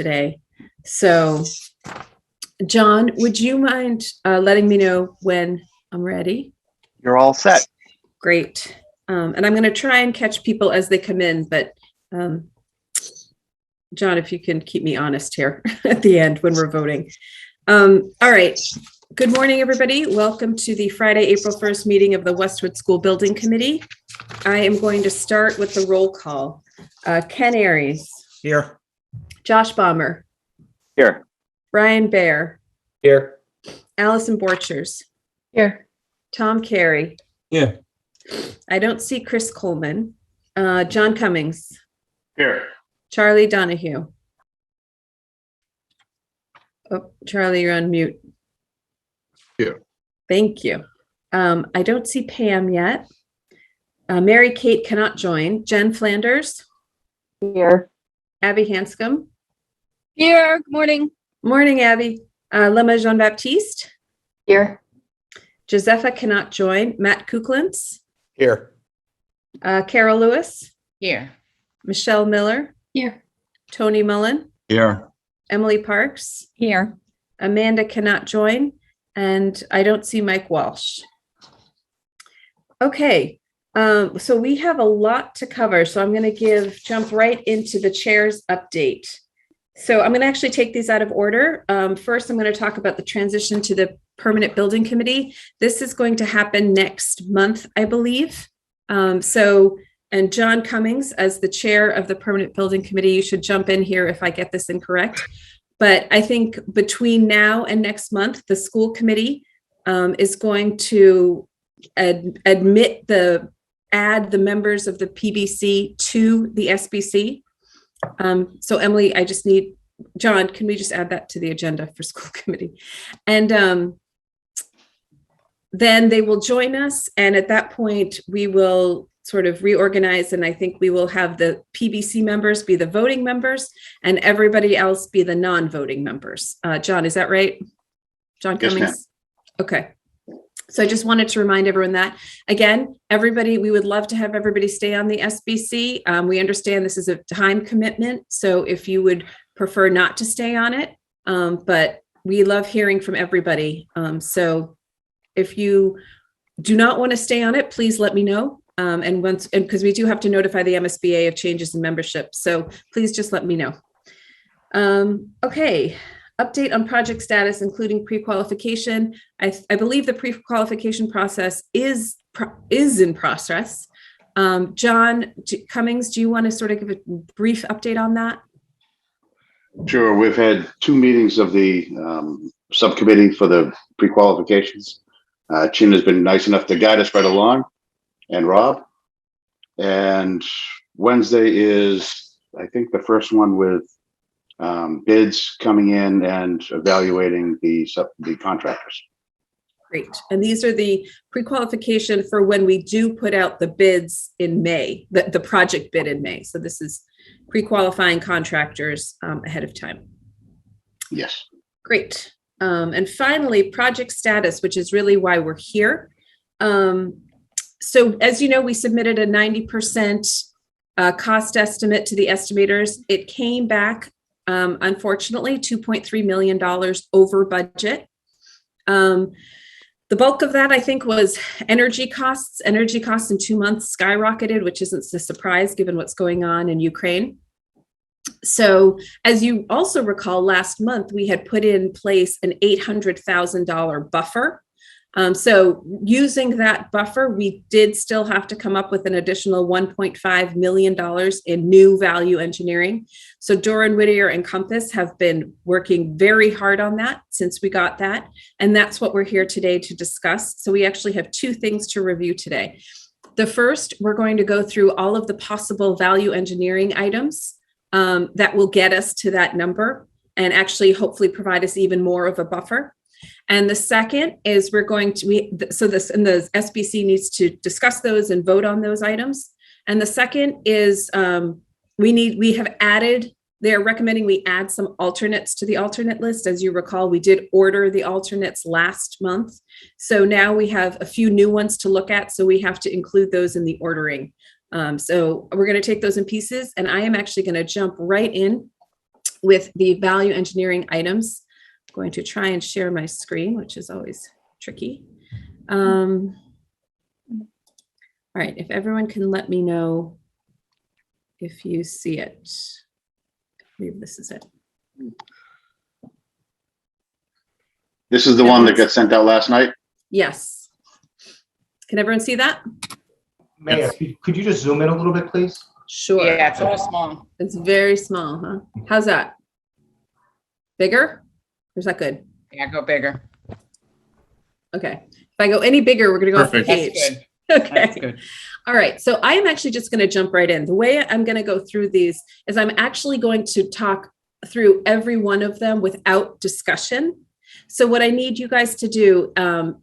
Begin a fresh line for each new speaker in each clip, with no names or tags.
today. So, John, would you mind letting me know when I'm ready?
You're all set.
Great. And I'm going to try and catch people as they come in, but John, if you can keep me honest here at the end when we're voting. All right. Good morning, everybody. Welcome to the Friday, April 1st meeting of the Westwood School Building Committee. I am going to start with the roll call. Ken Aries.
Here.
Josh Baumer.
Here.
Brian Baer.
Here.
Allison Borchers.
Here.
Tom Carey.
Here.
I don't see Chris Coleman. John Cummings.
Here. Charlie
Donahue. Oh, Charlie, you're on mute.
Here.
Thank you. I don't see Pam yet. Mary Kate cannot join. Jen Flanders.
Here.
Abby Hanscom.
Here. Good morning.
Morning, Abby. Lema Jean-Baptiste.
Here.
Josepha cannot join. Matt Kuklins.
Here.
Carol Lewis.
Here.
Michelle Miller.
Here.
Tony Mullen.
Here.
Emily Parks.
Here.
Amanda cannot join. And I don't see Mike Walsh. Okay. So we have a lot to cover. So I'm going to jump right into the chair's update. So I'm going to actually take these out of order. First, I'm going to talk about the transition to the Permanent Building Committee. This is going to happen next month, I believe. And John Cummings, as the chair of the Permanent Building Committee, you should jump in here if I get this incorrect. But I think between now and next month, the school committee is going to add the members of the PBC to the SBC. So Emily, I just need, John, can we just add that to the agenda for school committee? And then they will join us. And at that point, we will sort of reorganize. And I think we will have the PBC members be the voting members and everybody else be the non-voting members. John, is that right? John Cummings?
Yes, ma'am.
Okay. So I just wanted to remind everyone that, again, everybody, we would love to have everybody stay on the SBC. We understand this is a time commitment. So if you would prefer not to stay on it, but we love hearing from everybody. So if you do not want to stay on it, please let me know. And because we do have to notify the MSBA of changes in membership. So please just let me know. Okay. Update on project status, including pre-qualification. I believe the pre-qualification process is in process. John Cummings, do you want to sort of give a brief update on that?
Sure. We've had 2 meetings of the subcommittee for the pre-qualifications. Chin has been nice enough to guide us right along, and Rob. And Wednesday is, I think, the first one with bids coming in and evaluating the contractors.
Great. And these are the pre-qualification for when we do put out the bids in May, the project bid in May. So this is pre-qualifying contractors ahead of time.
Yes.
Great. And finally, project status, which is really why we're here. So as you know, we submitted a 90% cost estimate to the estimators. It came back, unfortunately, $2.3 million over budget. The bulk of that, I think, was energy costs. Energy costs in 2 months skyrocketed, which isn't a surprise given what's going on in Ukraine. So as you also recall, last month, we had put in place an $800,000 buffer. So using that buffer, we did still have to come up with an additional $1.5 million in new value engineering. So Doran Whittier and Compass have been working very hard on that since we got that. And that's what we're here today to discuss. So we actually have 2 things to review today. The first, we're going to go through all of the possible value engineering items that will get us to that number and actually hopefully provide us even more of a buffer. And the second is we're going to, the SBC needs to discuss those and vote on those items. And the second is we have added, they're recommending we add some alternates to the alternate list. As you recall, we did order the alternates last month. So now we have a few new ones to look at. So we have to include those in the ordering. So we're going to take those in pieces, and I am actually going to jump right in with the value engineering items. I'm going to try and share my screen, which is always tricky. All right, if everyone can let me know if you see it. I believe this is it.
This is the one that got sent out last night?
Yes. Can everyone see that?
Mayor, could you just zoom in a little bit, please?
Sure.
Yeah, it's all small.
It's very small, huh? How's that? Bigger? Or is that good?
Yeah, go bigger.
Okay. If I go any bigger, we're going to go off the
Perfect.
page.
That's good.
Okay.
That's good.
All right. So I am actually just going to jump right in. The way I'm going to go through these is I'm actually going to talk through every one of them without discussion. So what I need you guys to do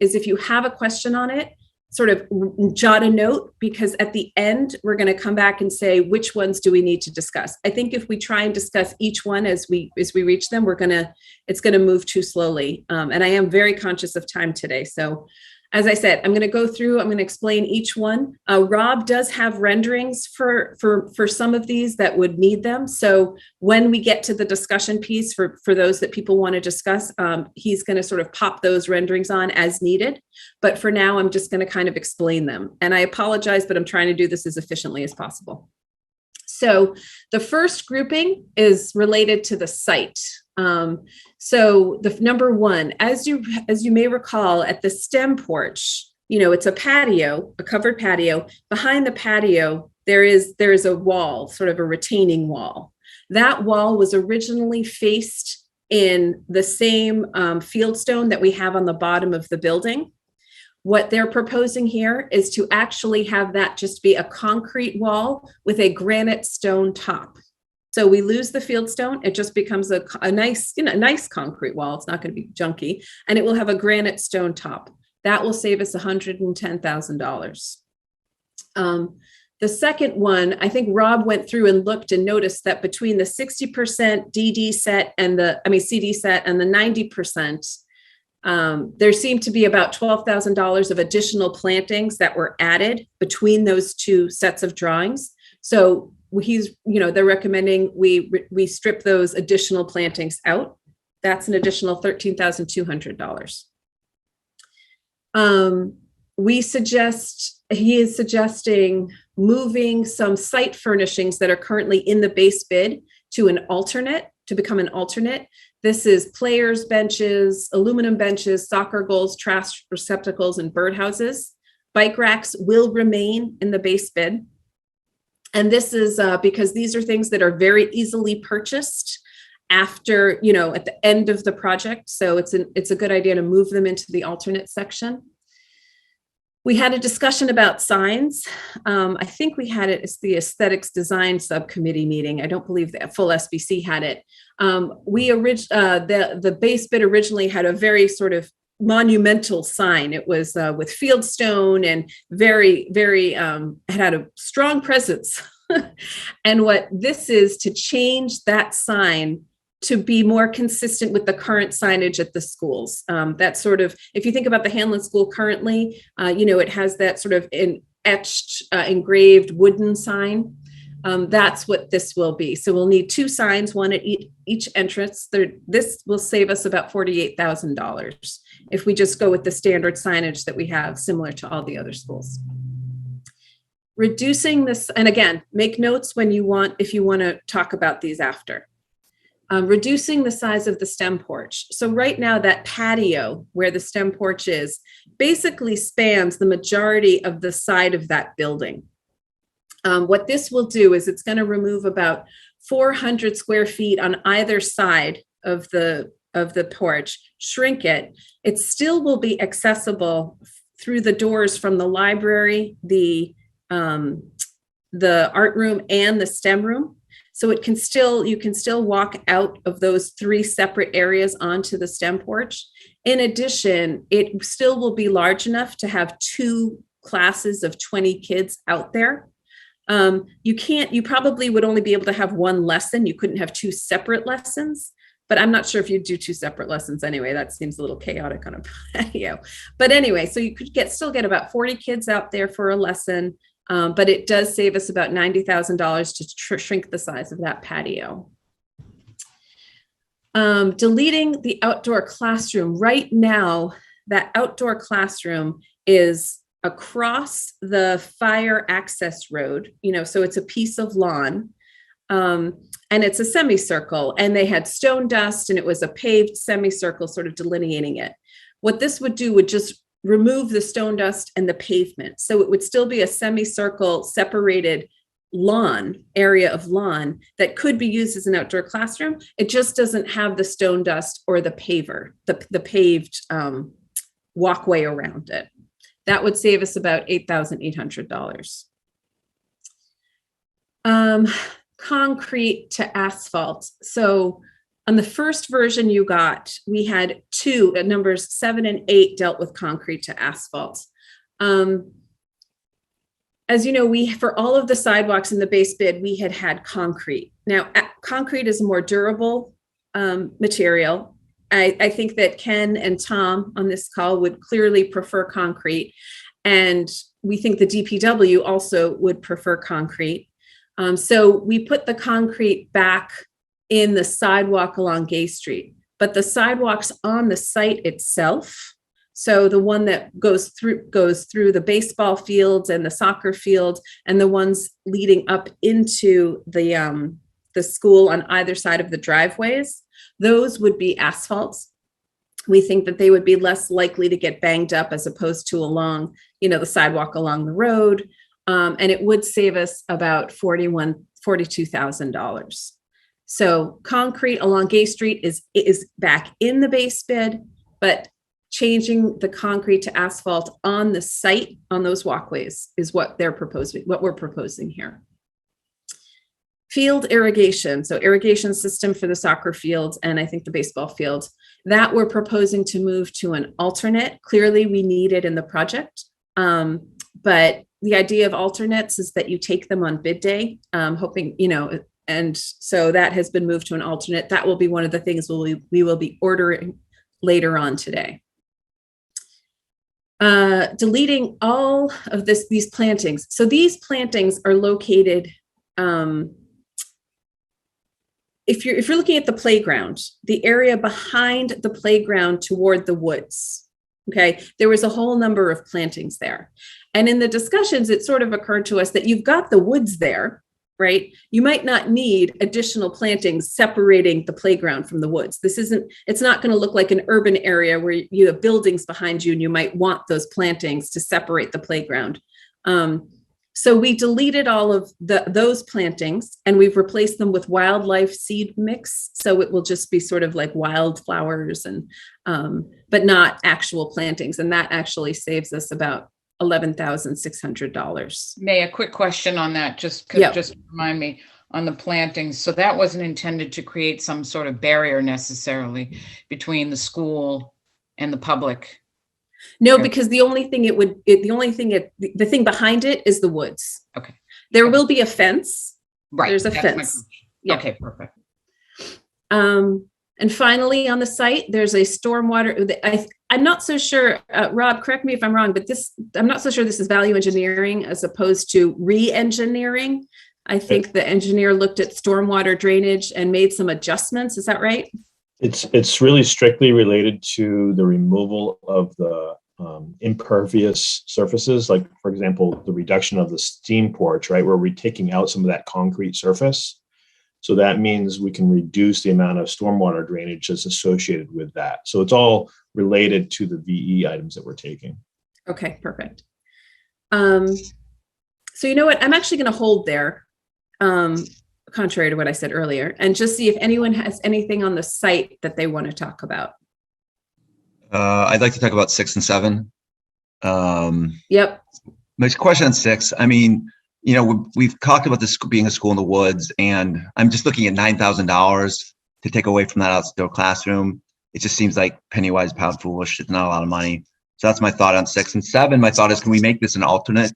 is if you have a question on it, sort of jot a note, because at the end, we're going to come back and say, which ones do we need to discuss? I think if we try and discuss each one as we reach them, it's going to move too slowly. And I am very conscious of time today. So as I said, I'm going to go through, I'm going to explain each one. Rob does have renderings for some of these that would need them. So when we get to the discussion piece for those that people want to discuss, he's going to sort of pop those renderings on as needed. But for now, I'm just going to kind of explain them. And I apologize, but I'm trying to do this as efficiently as possible. So the first grouping is related to the site. So the number one, as you may recall, at the STEM porch, it's a patio, a covered patio. Behind the patio, there is a wall, sort of a retaining wall. That wall was originally faced in the same fieldstone that we have on the bottom of the building. What they're proposing here is to actually have that just be a concrete wall with a granite stone top. So we lose the fieldstone, it just becomes a nice, nice concrete wall. It's not going to be junky, and it will have a granite stone top. That will save us $110,000. The second one, I think Rob went through and looked and noticed that between the 60% CD set and the 90%, there seemed to be about $12,000 of additional plantings that were added between those two sets of drawings. So they're recommending we strip those additional plantings out. That's an additional $13,200. He is suggesting moving some site furnishings that are currently in the base bid to become an alternate. This is players' benches, aluminum benches, soccer goals, trash receptacles, and birdhouses. Bike racks will remain in the base bid. And this is because these are things that are very easily purchased after, at the end of the project. So it's a good idea to move them into the alternate section. We had a discussion about signs. I think we had it as the aesthetics design subcommittee meeting. I don't believe the full SBC had it. The base bid originally had a very sort of monumental sign. It was with fieldstone and very, very, had a strong presence. And what this is to change that sign to be more consistent with the current signage at the schools. That sort of, if you think about the Hanlon School currently, it has that sort of engraved wooden sign. That's what this will be. So we'll need two signs, one at each entrance. This will save us about $48,000 if we just go with the standard signage that we have, similar to all the other schools. Reducing this, and again, make notes if you want to talk about these after. Reducing the size of the STEM porch. So right now, that patio where the STEM porch is basically spans the majority of the side of that building. What this will do is it's going to remove about 400 square feet on either side of the porch, shrink it. It still will be accessible through the doors from the library, the art room, and the STEM room. So you can still walk out of those three separate areas onto the STEM porch. In addition, it still will be large enough to have two classes of 20 kids out there. You probably would only be able to have one lesson. You couldn't have two separate lessons, but I'm not sure if you'd do two separate lessons anyway. That seems a little chaotic on a patio. But anyway, so you could still get about 40 kids out there for a lesson. But it does save us about $90,000 to shrink the size of that patio. Deleting the outdoor classroom. Right now, that outdoor classroom is across the fire access road, so it's a piece of lawn. And it's a semicircle, and they had stone dust, and it was a paved semicircle sort of delineating it. What this would do would just remove the stone dust and the pavement. So it would still be a semicircle separated area of lawn that could be used as an outdoor classroom. It just doesn't have the stone dust or the the paved walkway around it. That would save us about $8,800. Concrete to asphalt. So on the first version you got, we had two, numbers 7 and 8 dealt with concrete to asphalt. As you know, for all of the sidewalks in the base bid, we had concrete. Now, concrete is a more durable material. I think that Ken and Tom on this call would clearly prefer concrete. And we think the DPW also would prefer concrete. So we put the concrete back in the sidewalk along Gay Street, but the sidewalks on the site itself, so the one that goes through the baseball fields and the soccer field, and the ones leading up into the school on either side of the driveways, those would be asphalts. We think that they would be less likely to get banged up as opposed to along, the sidewalk along the road. And it would save us about $42,000. So concrete along Gay Street is back in the base bid, but changing the concrete to asphalt on the site on those walkways is what we're proposing here. Field irrigation, so irrigation system for the soccer fields and I think the baseball fields, that we're proposing to move to an alternate. Clearly we need it in the project, but the idea of alternates is that you take them on bid day, hoping, and so that has been moved to an alternate. That will be one of the things we will be ordering later on today. Deleting all of these plantings. So these plantings are located, if you're looking at the playground, the area behind the playground toward the woods. Okay, there was a whole number of plantings there. And in the discussions, it sort of occurred to us that you've got the woods there, right? You might not need additional plantings separating the playground from the woods. It's not going to look like an urban area where you have buildings behind you and you might want those plantings to separate the playground. So we deleted all of those plantings and we've replaced them with wildlife seed mix. So it will just be sort of like wildflowers and, but not actual plantings. And that actually saves us about $11,600.
May, a quick question on that, just remind me on the plantings. So that wasn't intended to create some sort of barrier necessarily between the school and the public.
No,
Okay.
because the thing behind it is the woods.
Okay.
There will be a fence.
Right.
There's a
that's my
fence.
question.
Yeah.
Okay, perfect.
And finally, on the site, there's a stormwater. I'm not so sure, Rob, correct me if I'm wrong, but I'm not so sure this is value engineering as opposed to re-engineering. I think the engineer looked at stormwater drainage and made some adjustments. Is that right?
It's really strictly related to the removal of the impervious surfaces, like, for example, the reduction of the steam porch, right, where we're taking out some of that concrete surface. So that means we can reduce the amount of stormwater drainage that's associated with that. So it's all related to the VE items that we're taking.
Okay, perfect. So you know what? I'm actually going to hold there, contrary to what I said earlier, and just see if anyone has anything on the site that they want to talk about.
I'd like to talk about 6 and 7.
Yep.
My question on 6, I mean, we've talked about this being a school in the woods, and I'm just looking at $9,000 to take away from that outdoor classroom. It just seems like penny wise, pound foolish. It's not a lot of money. So that's my thought on 6 and 7. My thought is, can we make this an alternate?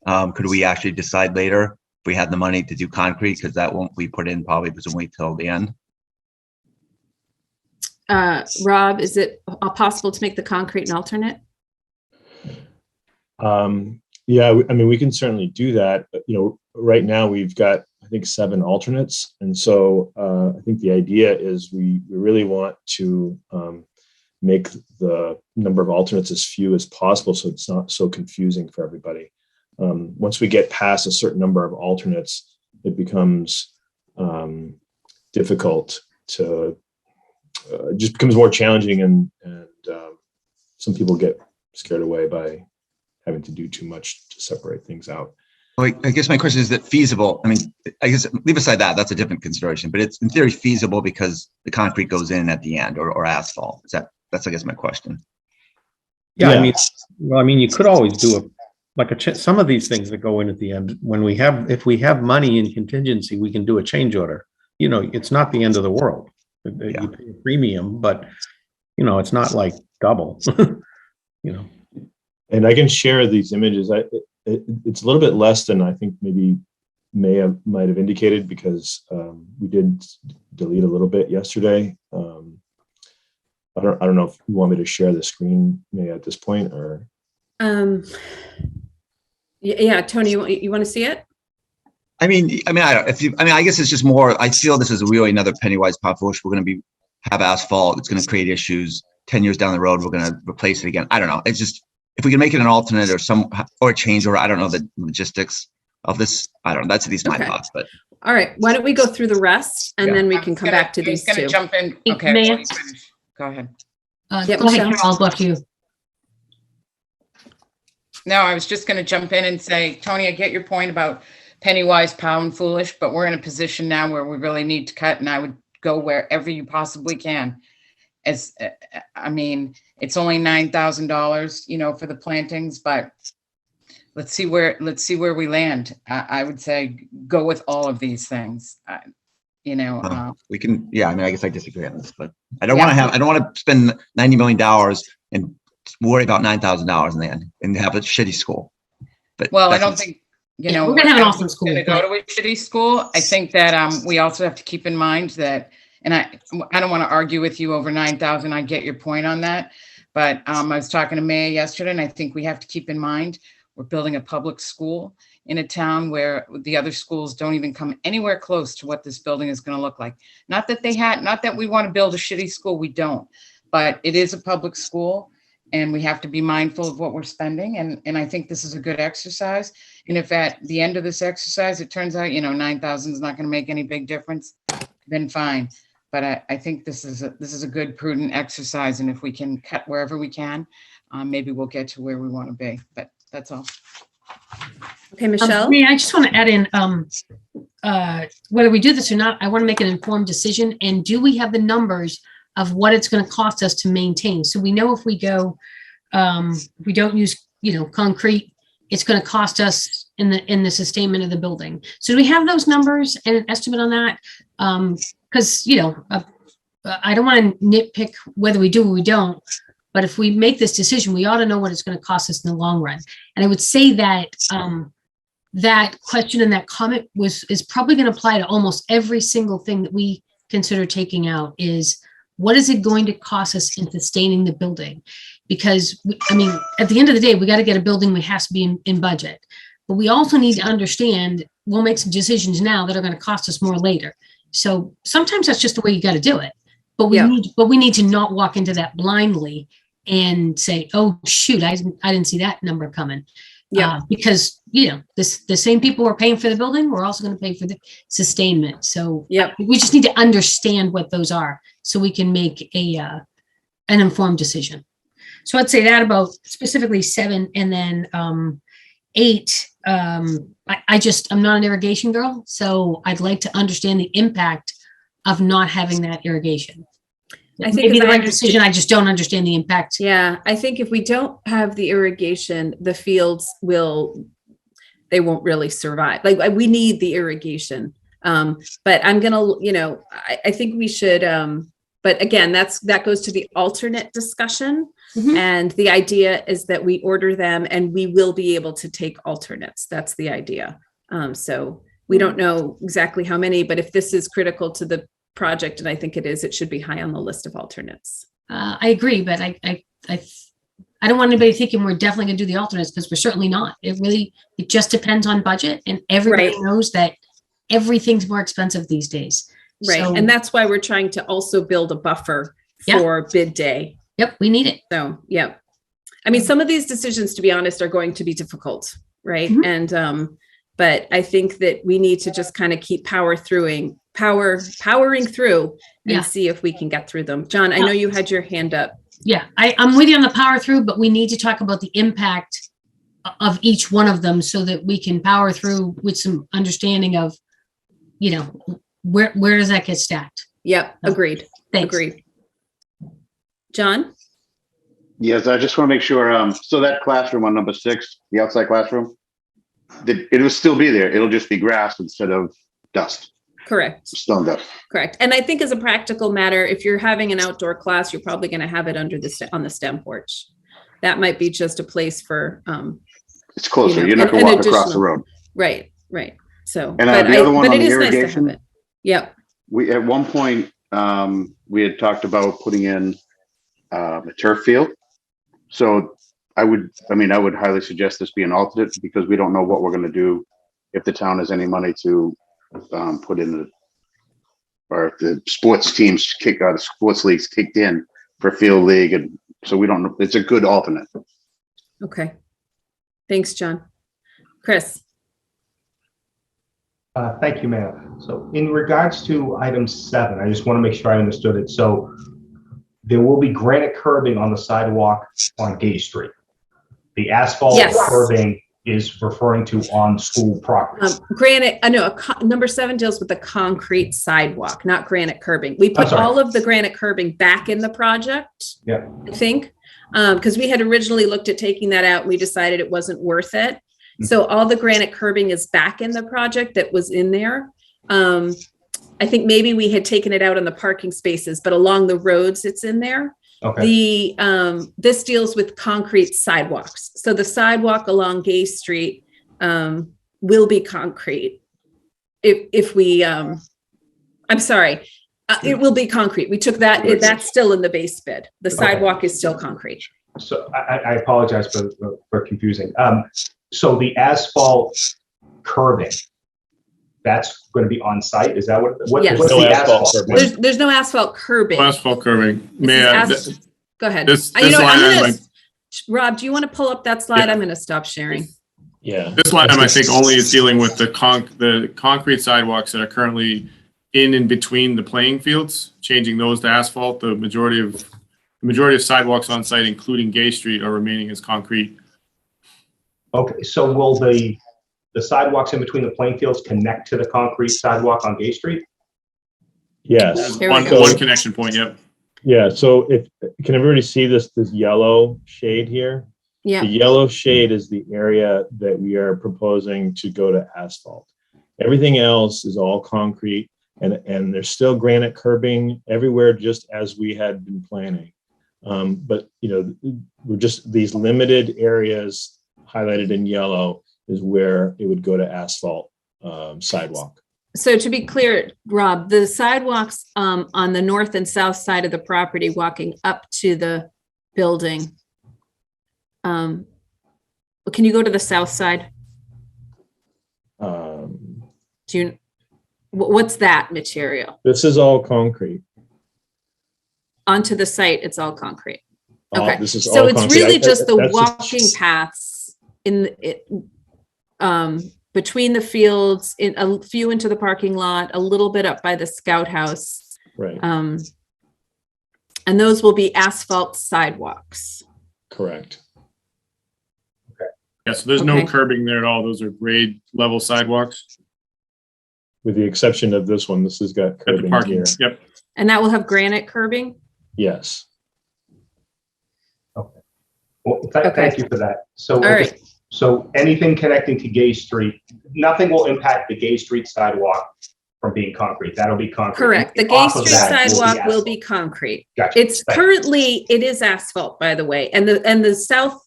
Could we actually decide later if we had the money to do concrete? Because that won't be put in probably presumably till the end.
Rob, is it possible to make the concrete an alternate?
Yeah, I mean, we can certainly do that. Right now we've got I think 7 alternates. And so I think the idea is we really want to make the number of alternates as few as possible, so it's not so confusing for everybody. Once we get past a certain number of alternates, it becomes difficult to, just becomes more challenging, and some people get scared away by having to do too much to separate things out.
Well, I guess my question is that feasible? I mean, I guess leave aside that, that's a different consideration, but it's in theory feasible because the concrete goes in at the end, or asphalt. That's I guess my question.
Yeah,
Yeah.
I mean, you could always do some of these things that go in at the end. If we have money in contingency, we can do a change order. You know, it's not the end of the world.
Yeah.
You pay a premium, but you know, it's not like double. You know.
And I can share these images. It's a little bit less than I think maybe might have indicated, because we did delete a little bit yesterday. I don't know if you want me to share the screen maybe at this point, or.
Yeah, Tony, you want to see it?
I mean, I guess it's just more, I feel this is really another penny wise pound foolish. We're going to have asphalt. It's going to create issues 10 years down the road. We're going to replace it again. I don't know. It's just, if we can make it an alternate or a change, or I don't know the logistics of this. I don't know. That's at least my thoughts, but.
All right. Why don't we go through the rest, and then we can come back to these two.
Jump in. Okay.
May I-
Go ahead.
Yep,
Go ahead,
Michelle.
Carol, I'll go to you.
No, I was just going to jump in and say, Tony, I get your point about penny wise, pound foolish, but we're in a position now where we really need to cut, and I would go wherever you possibly can. I mean, it's only $9,000, you know, for the plantings, but let's see where we land. I would say go with all of these things. You know,
We can, yeah. I mean, I guess I disagree on this, but I don't want to spend $90 million and worry about $9,000 in the end and have a shitty school. But
well, I don't think, you know,
We're gonna have an awesome school.
going to go to a shitty school. I think that we also have to keep in mind that, and I don't want to argue with you over 9,000. I get your point on that, but I was talking to Maya yesterday, and I think we have to keep in mind we're building a public school in a town where the other schools don't even come anywhere close to what this building is going to look like. Not that we want to build a shitty school, we don't, but it is a public school, and we have to be mindful of what we're spending. And I think this is a good exercise. And if at the end of this exercise, it turns out, you know, 9,000 is not going to make any big difference, then fine. But I think this is a good, prudent exercise. And if we can cut wherever we can, maybe we'll get to where we want to be. But that's all.
Okay, Michelle.
I just want to add in, whether we do this or not, I want to make an informed decision. And do we have the numbers of what it's going to cost us to maintain? So we know if we go, we don't use, you know, concrete, it's going to cost us in the sustainment of the building. So do we have those numbers and an estimate on that? Because, you know, I don't want to nitpick whether we do or we don't, but if we make this decision, we ought to know what it's going to cost us in the long run. And I would say that that question and that comment is probably going to apply to almost every single thing that we consider taking out. Is what is it going to cost us in sustaining the building? Because at the end of the day, we got to get a building that has to be in budget, but we also need to understand we'll make some decisions now that are going to cost us more later. So sometimes that's just the way you got to do it. But we need to not walk into that blindly and say, "Oh shoot, I didn't see that number coming." Yeah, because you know the same people who are paying for the building, we're also going to pay for the sustainment. So we just need to understand what those are so we can make an informed decision. So I'd say that about specifically 7, and then 8. I'm not an irrigation girl, so I'd like to understand the impact of not having that irrigation. I think maybe the right decision. I just don't understand the impact.
Yeah, I think if we don't have the irrigation, the fields they won't really survive. Like we need the irrigation. But I'm gonna, you know, I think we should. But again, that goes to the alternate discussion. Mm-hmm. And the idea is that we order them, and we will be able to take alternates. That's the idea. So we don't know exactly how many, but if this is critical to the project, and I think it is, it should be high on the list of alternates.
I agree, but I don't want anybody thinking we're definitely going to do the alternates, because we're certainly not. It just depends on budget, and everybody knows that everything's more expensive these days.
Right.
So-
And that's why we're trying to also build a buffer
Yeah.
for bid day.
Yep, we need it.
So, yeah. I mean, some of these decisions, to be honest, are going to be difficult, right?
Mhm.
And but I think that we need to just kind of keep powering through and
Yeah.
see if we can get through them. John, I know you had your hand up.
Yeah, I'm with you on the power through, but we need to talk about the impact of each one of them so that we can power through with some understanding of, where does that get stacked?
Yep, agreed.
Thanks.
Agreed. John?
Yes, I just want to make sure, so that classroom on number 6, the outside classroom, it will still be there. It'll just be grass instead of dust,
Correct.
stone dust.
Correct. And I think as a practical matter, if you're having an outdoor class, you're probably going to have it on the STEM porch. That might be just a place for,
It's closer.
You know,
You're not
an
going to walk across the
additional-
road.
right. So,
And,
but
the other one
but
on
it
the
is nice to have
irrigation?
it. Yep.
We, at one point, we had talked about putting in a turf field. So I would highly suggest this be an alternate because we don't know what we're going to do if the town has any money to put in or if the sports teams the sports leagues kicked in for field league. And so we don't know. It's a good alternate.
Okay. Thanks, John. Chris?
Thank you, ma'am. So in regards to item 7, I just want to make sure I understood it. So there will be granite curbing on the sidewalk on Gay Street. The asphalt
Yes.
curbing is referring to on school property.
Granite, I know number 7 deals with the concrete sidewalk, not granite curbing. We put
sorry.
all of the granite curbing back in the project,
Yeah.
I think, because we had originally looked at taking that out. We decided it wasn't worth it. So all the granite curbing is back in the project that was in there. I think maybe we had taken it out on the parking spaces, but along the roads it's in there.
Okay.
This deals with concrete sidewalks. So the sidewalk along Gay Street will be concrete. If we, I'm sorry, it will be concrete. We took that, that's still in the base bid. The sidewalk is still concrete.
So I apologize for confusing. So the asphalt curbing, that's going to be on site? Is that
Yes.
what's
No
the
asphalt
asphalt?
curbing.
There's no asphalt curbing.
Asphalt curving.
Go ahead.
This
You know what,
line
I'm
item,
gonna- Rob, do you want to pull up that slide?
Yeah.
I'm going to stop sharing.
Yeah.
This line item, I think, only is dealing with the concrete sidewalks that are currently in and between the playing fields, changing those to asphalt. The majority of sidewalks on site, including Gay Street, are remaining as concrete.
Okay, so will the sidewalks in between the playing fields connect to the concrete sidewalk on Gay Street?
Yes.
Here we
One
go.
connection point. Yep.
Yeah. So can everybody see this yellow shade here?
Yeah.
The yellow shade is the area that we are proposing to go to asphalt. Everything else is all concrete and there's still granite curbing everywhere, just as we had been planning. But we're just these limited areas highlighted in yellow is where it would go to asphalt sidewalk.
So to be clear, Rob, the sidewalks on the north and south side of the property walking up to the building. Can you go to the south side? What's that material?
This is all concrete.
Onto the site, it's all concrete. Okay.
This is
So
all
it's
concrete.
really just the
That's
walking paths between the fields, in a few into the parking lot, a little bit up by the Scout House.
Right.
And those will be asphalt sidewalks.
Correct.
Yeah. So there's
Okay.
no curbing there at all. Those are grade level sidewalks
With the exception of this one, this has got
at the
curbing
parking.
here.
Yep.
And that will have granite curbing?
Yes.
Well,
Okay.
thank you for that. So,
All right.
so anything connecting to Gay Street, nothing will impact the Gay Street sidewalk from being concrete. That'll be concrete.
Correct. The
And
Gay
off of
Street
that
sidewalk will
asphalt.
be concrete.
Gotcha.
It's
Thank you.
currently, it is asphalt, by the way, and the south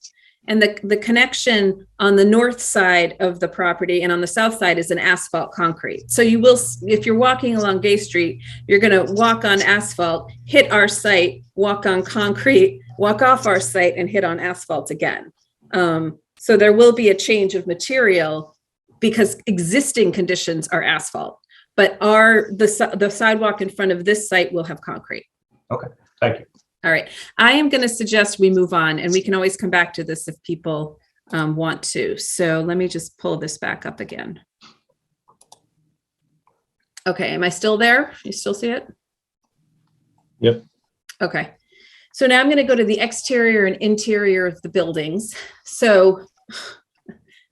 and the connection on the north side of the property and on the south side is an asphalt concrete. So you will, if you're walking along Gay Street, you're going to walk on asphalt, hit our site, walk on concrete, walk off our site and hit on asphalt again. So there will be a change of material because existing conditions are asphalt, but the sidewalk in front of this site will have concrete.
Thank you.
All right. I am going to suggest we move on, and we can always come back to this if people want to. So let me just pull this back up again. Okay. Am I still there? You still see it?
Yep.
Okay. So now I'm going to go to the exterior and interior of the buildings. So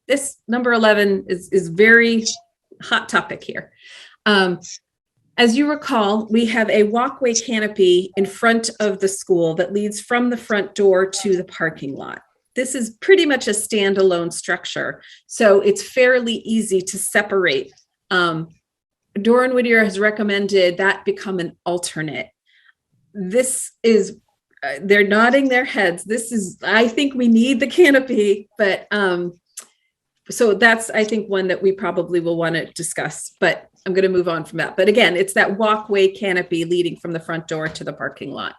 this number 11 is very hot topic here. As you recall, we have a walkway canopy in front of the school that leads from the front door to the parking lot. This is pretty much a standalone structure, so it's fairly easy to separate. Doran Whittier has recommended that become an alternate. This is, they're nodding their heads. This is, I think we need the canopy, but so that's, I think, one that we probably will want to discuss, but I'm going to move on from that. But again, it's that walkway canopy leading from the front door to the parking lot.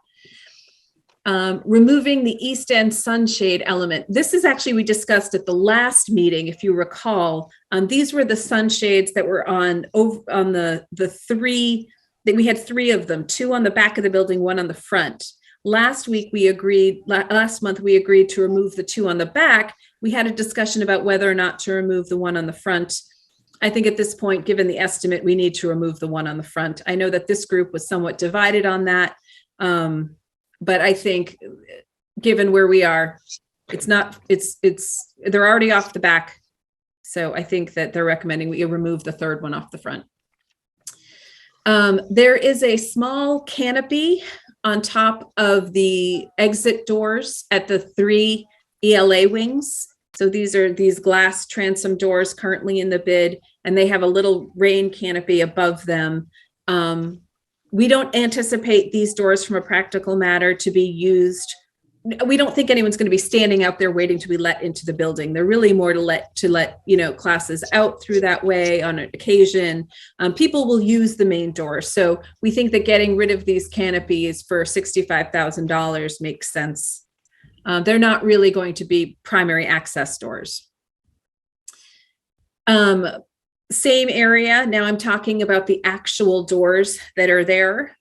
Removing the east end sunshade element. This is actually, we discussed at the last meeting, if you recall. These were the sunshades that were on the three, that we had 3 of them, 2 on the back of the building, 1 on the front. Last month, we agreed to remove the 2 on the back. We had a discussion about whether or not to remove the 1 on the front. I think at this point, given the estimate, we need to remove the 1 on the front. I know that this group was somewhat divided on that. But I think given where we are, they're already off the back. So I think that they're recommending we remove the 3rd one off the front. There is a small canopy on top of the exit doors at the 3 ELA wings. So these are these glass transom doors currently in the bid, and they have a little rain canopy above them. We don't anticipate these doors, from a practical matter, to be used. We don't think anyone's going to be standing out there waiting to be let into the building. They're really more to let classes out through that way on an occasion. People will use the main door. So we think that getting rid of these canopies for $65,000 makes sense. They're not really going to be primary access doors. Same area. Now I'm talking about the actual doors that are there.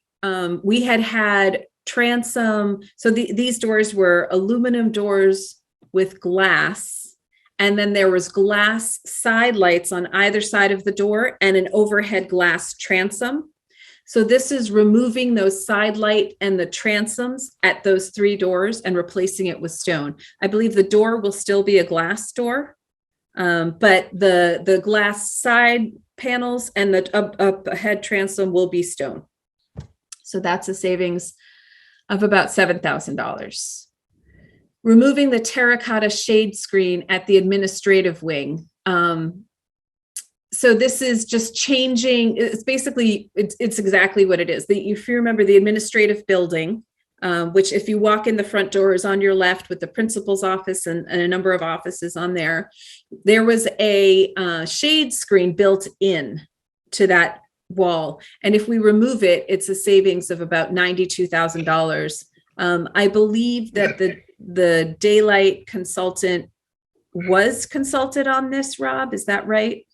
We had transom. So these doors were aluminum doors with glass. And then there was glass side lights on either side of the door and an overhead glass transom. So this is removing those side light and the transoms at those 3 doors and replacing it with stone. I believe the door will still be a glass door. But the glass side panels and the head transom will be stone. So that's a savings of about $7,000. Removing the terracotta shade screen at the administrative wing. So this is just changing. It's basically, it's exactly what it is. If you remember the administrative building, which if you walk in the front door is on your left with the principal's office and a number of offices on there. There was a shade screen built in to that wall. And if we remove it, it's a savings of about $92,000. I believe that the daylight consultant was consulted on this, Rob, is that right?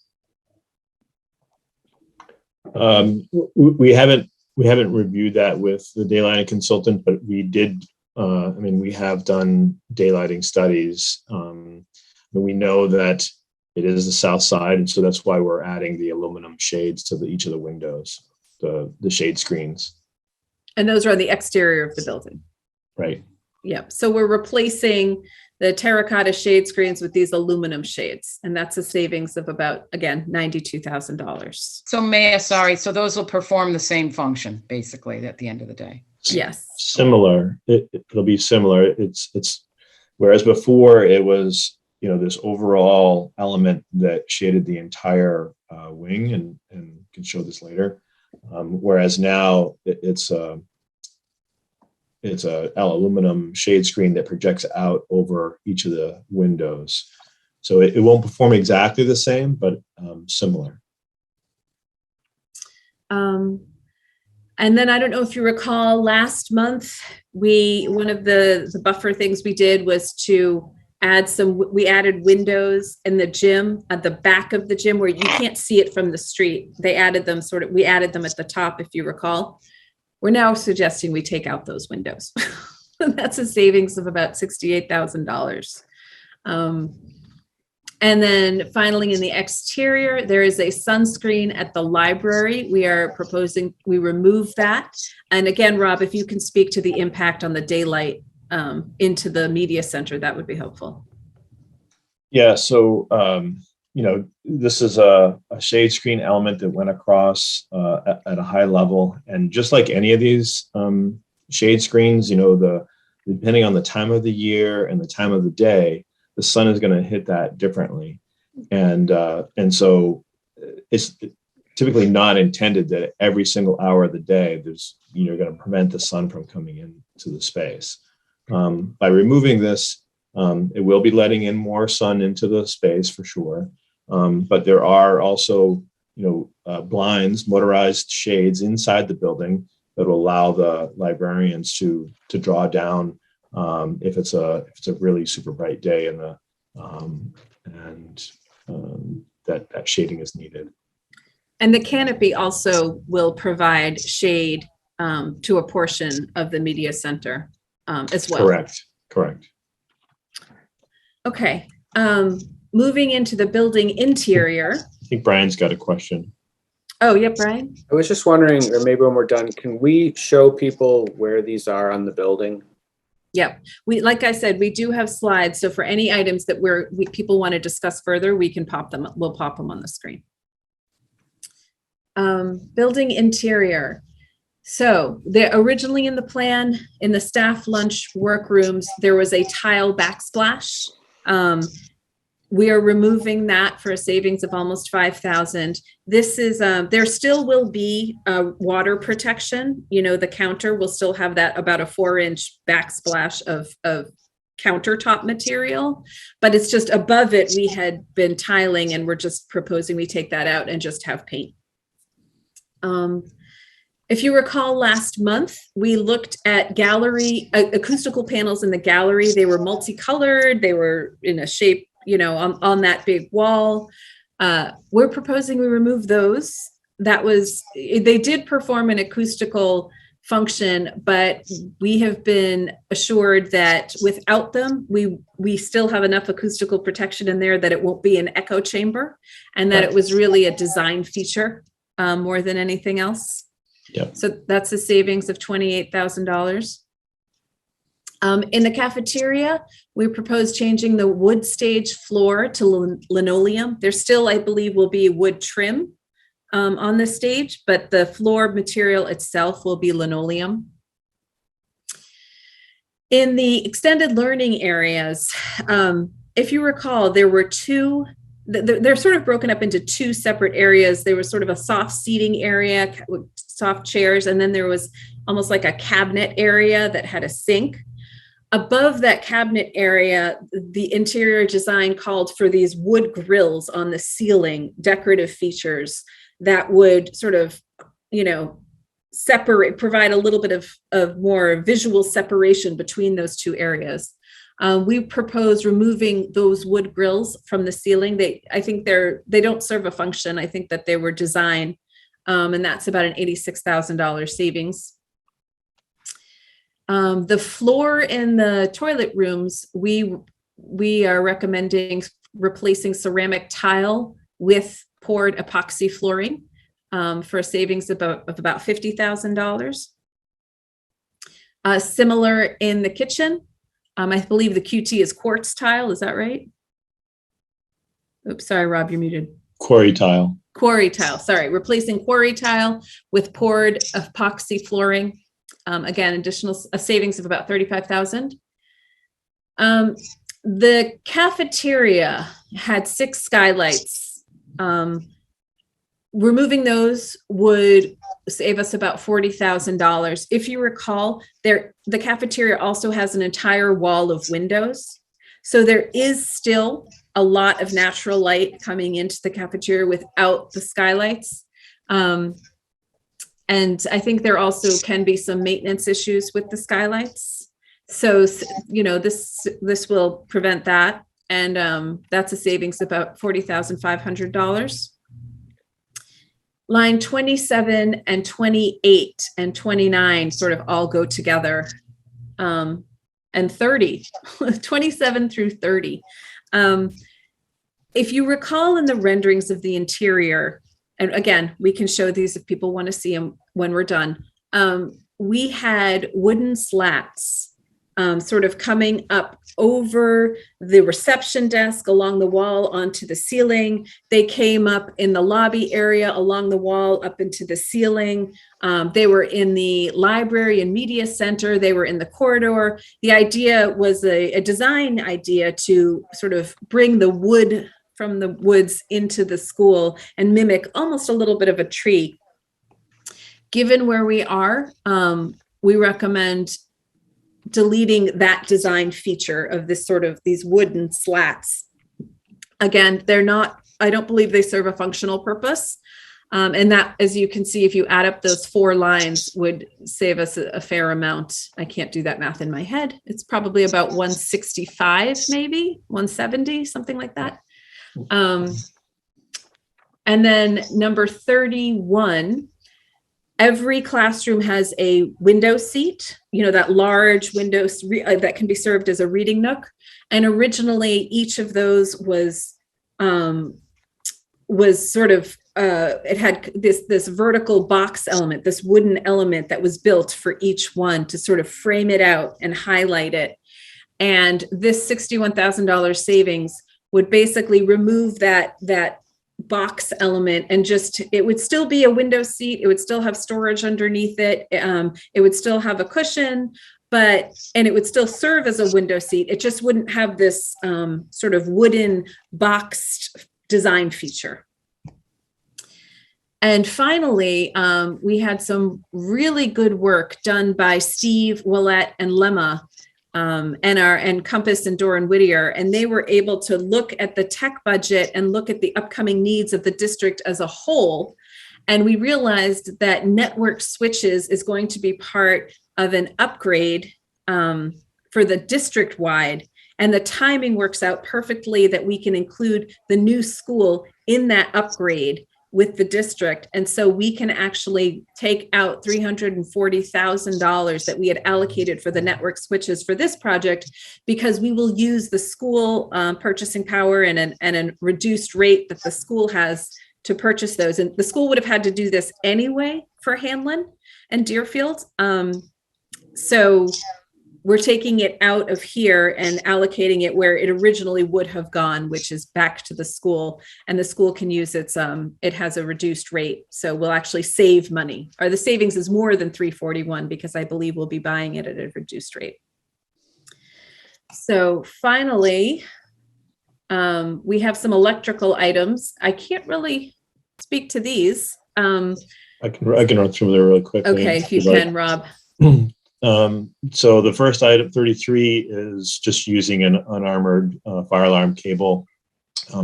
We haven't reviewed that with the daylighting consultant, but we did. We have done daylighting studies. We know that it is the south side, and so that's why we're adding the aluminum shades to each of the windows, the shade screens.
And those are on the exterior of the building.
Right.
Yep. So we're replacing the terracotta shade screens with these aluminum shades, and that's a savings of about, again, $92,000.
So so those will perform the same function, basically, at the end of the day.
Yes.
Similar. It'll be similar. It's whereas before it was, this overall element that shaded the entire wing, and can show this later. Whereas now it's a aluminum shade screen that projects out over each of the windows. So it won't perform exactly the same, but similar.
And then I don't know if you recall, last month, one of the buffer things we did was to we added windows in the gym, at the back of the gym where you can't see it from the street. We added them at the top, if you recall. We're now suggesting we take out those windows. That's a savings of about $68,000. And then finally, in the exterior, there is a sunscreen at the library. We are proposing we remove that. And again, Rob, if you can speak to the impact on the daylight into the media center, that would be helpful.
Yeah, so this is a shade screen element that went across at a high level, and just like any of these shade screens, depending on the time of the year and the time of the day, the sun is going to hit that differently, and so it's typically not intended that every single hour of the day you're going to prevent the sun from coming into the space. By removing this, it will be letting in more sun into the space for sure, but there are also blinds, motorized shades inside the building that will allow the librarians to draw down if it's a really super bright day that shading is needed.
And the canopy also will provide shade to a portion of the media center as well.
Correct.
Okay. Moving into the building interior.
I think Brian's got a question.
Oh, yeah, Brian.
I was just wondering, or maybe when we're done, can we show people where these are on the building?
Yep. Like I said, we do have slides. So for any items that people want to discuss further, we can pop them. We'll pop them on the screen. Building interior. So originally in the plan, in the staff lunch workrooms, there was a tile backsplash. We are removing that for a savings of almost $5,000. This is, there still will be water protection. The counter will still have that about a 4-inch backsplash of countertop material, but it's just above it. We had been tiling and we're just proposing we take that out and just have paint. If you recall last month, we looked at gallery, acoustical panels in the gallery. They were multicolored. They were in a shape, on that big wall. We're proposing we remove those. They did perform an acoustical function, but we have been assured that without them, we still have enough acoustical protection in there that it won't be an echo chamber, and that it was really a design feature more than anything else.
Yep.
So that's a savings of $28,000. In the cafeteria, we propose changing the wood stage floor to linoleum. There still, I believe, will be wood trim on the stage, but the floor material itself will be linoleum. In the extended learning areas, if you recall, there were they're sort of broken up into two separate areas. There was sort of a soft seating area with soft chairs, and then there was almost like a cabinet area that had a sink. Above that cabinet area, the interior design called for these wood grills on the ceiling, decorative features that would sort of, provide a little bit of more visual separation between those two areas. We propose removing those wood grills from the ceiling. I think they don't serve a function. I think that they were designed, and that's about an $86,000 savings. The floor in the toilet rooms, we are recommending replacing ceramic tile with poured epoxy flooring for a savings of about $50,000. Similar in the kitchen, I believe the QT is quartz tile. Is that right? Oops, sorry, Rob, you're muted.
Quarry tile.
Quarry tile, sorry. Replacing quarry tile with poured epoxy flooring. Again, a savings of about $35,000. The cafeteria had 6 skylights. Removing those would save us about $40,000. If you recall, the cafeteria also has an entire wall of windows. So there is still a lot of natural light coming into the cafeteria without the skylights. And I think there also can be some maintenance issues with the skylights. So, you know, this will prevent that. And that's a savings of about $40,500. Line 27 and 28 and 29 sort of all go together. And 30, 27 through 30. If you recall in the renderings of the interior, and again, we can show these if people want to see them when we're done. We had wooden slats sort of coming up over the reception desk, along the wall, onto the ceiling. They came up in the lobby area, along the wall, up into the ceiling. They were in the library and media center. They were in the corridor. The idea was a design idea to sort of bring the wood from the woods into the school and mimic almost a little bit of a tree. Given where we are, we recommend deleting that design feature of this sort of these wooden slats. Again, they're not, I don't believe they serve a functional purpose. And that, as you can see, if you add up those 4 lines, would save us a fair amount. I can't do that math in my head. It's probably about 165, maybe 170, something like that. And then number 31, every classroom has a window seat, you know, that large window that can be served as a reading nook. And originally each of those was sort of, it had this vertical box element, this wooden element that was built for each one to sort of frame it out and highlight it. And this $61,000 savings would basically remove that box element, and just, it would still be a window seat. It would still have storage underneath it. It would still have a cushion, and it would still serve as a window seat. It just wouldn't have this sort of wooden boxed design feature. And finally, we had some really good work done by Steve Willett and Lemma, and Compass and Doran Whittier, and they were able to look at the tech budget and look at the upcoming needs of the district as a whole. And we realized that network switches is going to be part of an upgrade for the district wide. And the timing works out perfectly that we can include the new school in that upgrade with the district. And so we can actually take out $340,000 that we had allocated for the network switches for this project, because we will use the school purchasing power and a reduced rate that the school has to purchase those. And the school would have had to do this anyway for Hanlon and Deerfield. So we're taking it out of here and allocating it where it originally would have gone, which is back to the school, and the school can use its, it has a reduced rate. So we'll actually save money, or the savings is more than 341 because I believe we'll be buying it at a reduced rate. So finally, we have some electrical items. I can't really speak to these. I
can run through there really quickly.
Okay, if you can, Rob.
So the first item, 33, is just using an unarmored fire alarm cable.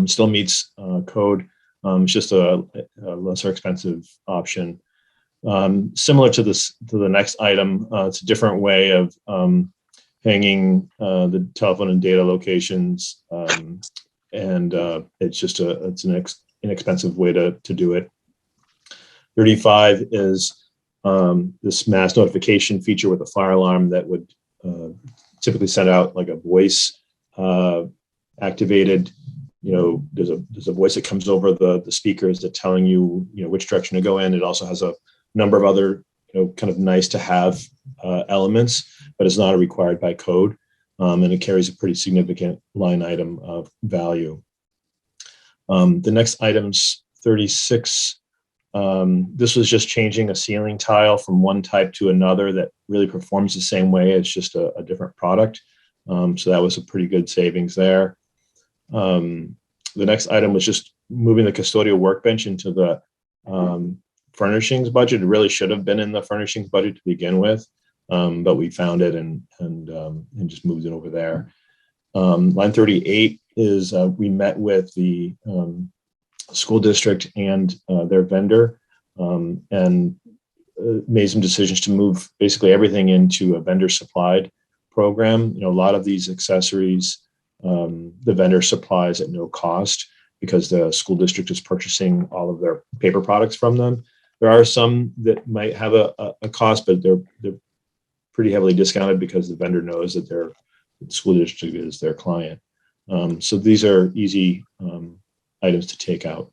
Still meets code. It's just a lesser expensive option. Similar to the next item, it's a different way of hanging the telephone and data locations, and it's an inexpensive way to do it. 35 is this mass notification feature with a fire alarm that would typically send out like a voice activated, there's a voice that comes over the speakers that telling you, which direction to go in. It also has a number of other, kind of nice to have elements, but it's not required by code. And it carries a pretty significant line item of value. The next item's 36. This was just changing a ceiling tile from one type to another that really performs the same way. It's just a different product. So that was a pretty good savings there. The next item was just moving the custodial workbench into the furnishings budget. It really should have been in the furnishings budget to begin with, but we found it and just moved it over there. Line 38 is we met with the school district and their vendor, and made some decisions to move basically everything into a vendor supplied program. You know, a lot of these accessories, the vendor supplies at no cost because the school district is purchasing all of their paper products from them. There are some that might have a cost, but they're pretty heavily discounted because the vendor knows that the school district is their client. So these are easy items to take out.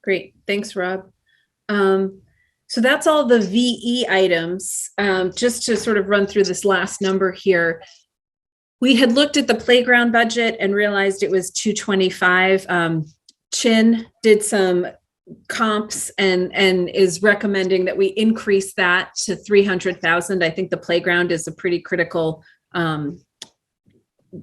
Great. Thanks, Rob. So that's all the VE items. Just to sort of run through this last number here. We had looked at the playground budget and realized it was 225. Chin did some comps and is recommending that we increase that to 300,000. I think the playground is a pretty critical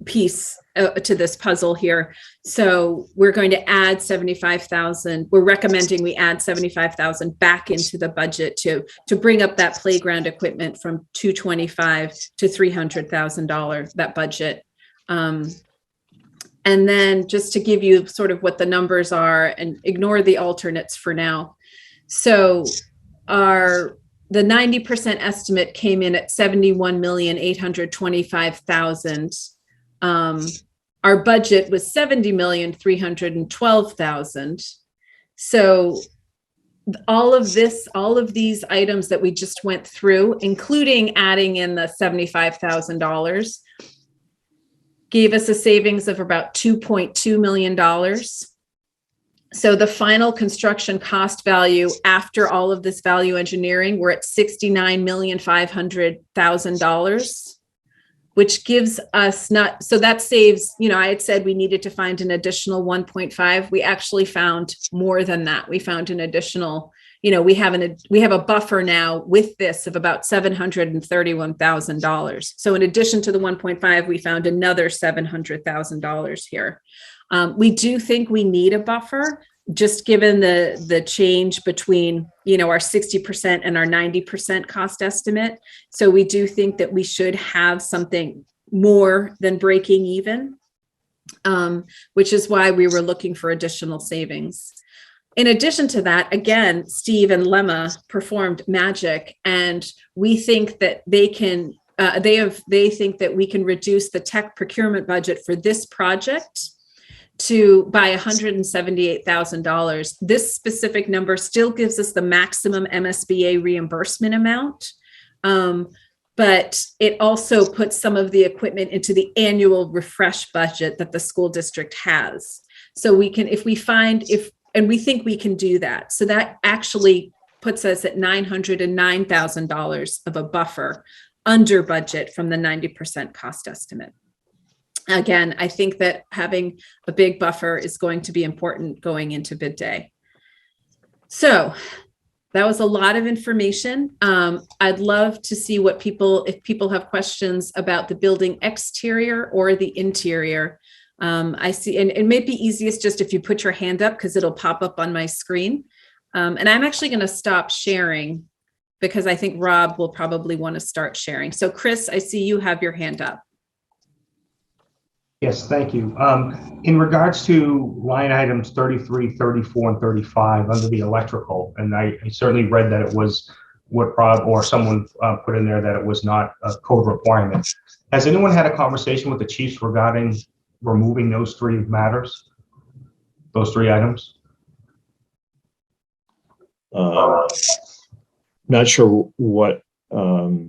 piece to this puzzle here. So we're going to add 75,000. We're recommending we add 75,000 back into the budget to bring up that playground equipment from 225 to $300,000, that budget. And then just to give you sort of what the numbers are and ignore the alternates for now. So the 90% estimate came in at 71,825,000. Our budget was 70,312,000. So all of these items that we just went through, including adding in the $75,000, gave us a savings of about $2.2 million. So the final construction cost value after all of this value engineering, we're at $69,500,000, which gives us so that saves, I had said we needed to find an additional 1.5. We actually found more than that. We found an additional, we have a buffer now with this of about $731,000. So in addition to the 1.5, we found another $700,000 here. We do think we need a buffer, just given the change between, our 60% and our 90% cost estimate. So we do think that we should have something more than breaking even, which is why we were looking for additional savings. In addition to that, again, Steve and Lemma performed magic, and we think that they think that we can reduce the tech procurement budget for this project by $178,000. This specific number still gives us the maximum MSBA reimbursement amount, but it also puts some of the equipment into the annual refresh budget that the school district has. So we can, and we think we can do that. So that actually puts us at $909,000 of a buffer under budget from the 90% cost estimate. Again, I think that having a big buffer is going to be important going into bid day. So that was a lot of information. I'd love to see if people have questions about the building exterior or the interior. I see, and it may be easiest just if you put your hand up because it'll pop up on my screen. And I'm actually going to stop sharing because I think Rob will probably want to start sharing. So Chris, I see you have your hand up.
Yes, thank you. In regards to line items 33, 34, and 35 under the electrical, and I certainly read that it was what Rob or someone put in there that it was not a code requirement. Has anyone had a conversation with the chiefs regarding removing those three items?
Not sure what, I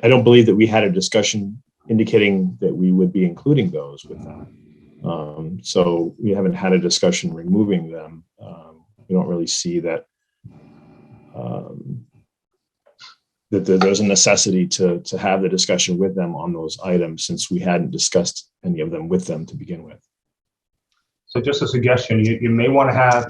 don't believe that we had a discussion indicating that we would be including those with that. So we haven't had a discussion removing them. We don't really see that that there's a necessity to have the discussion with them on those items since we hadn't discussed any of them with them to begin with.
So just a suggestion, you may want to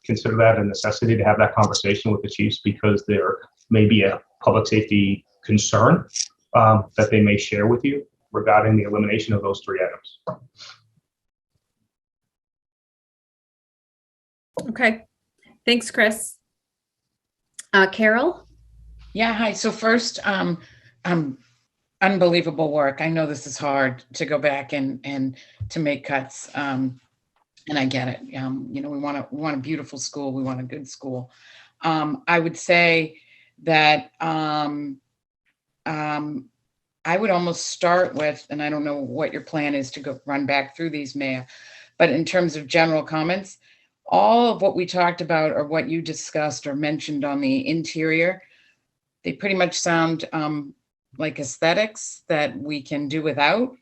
consider that a necessity to have that conversation with the chiefs because there may be a public safety concern that they may share with you regarding the elimination of those three items.
Okay, thanks, Chris. Carol?
Yeah, hi. So first, unbelievable work. I know this is hard to go back and to make cuts. And I get it. We want a beautiful school. We want a good school. I would say that I would almost start with, and I don't know what your plan is to go run back through these, Maya, but in terms of general comments, all of what we talked about or what you discussed or mentioned on the interior, they pretty much sound like aesthetics that we can do without.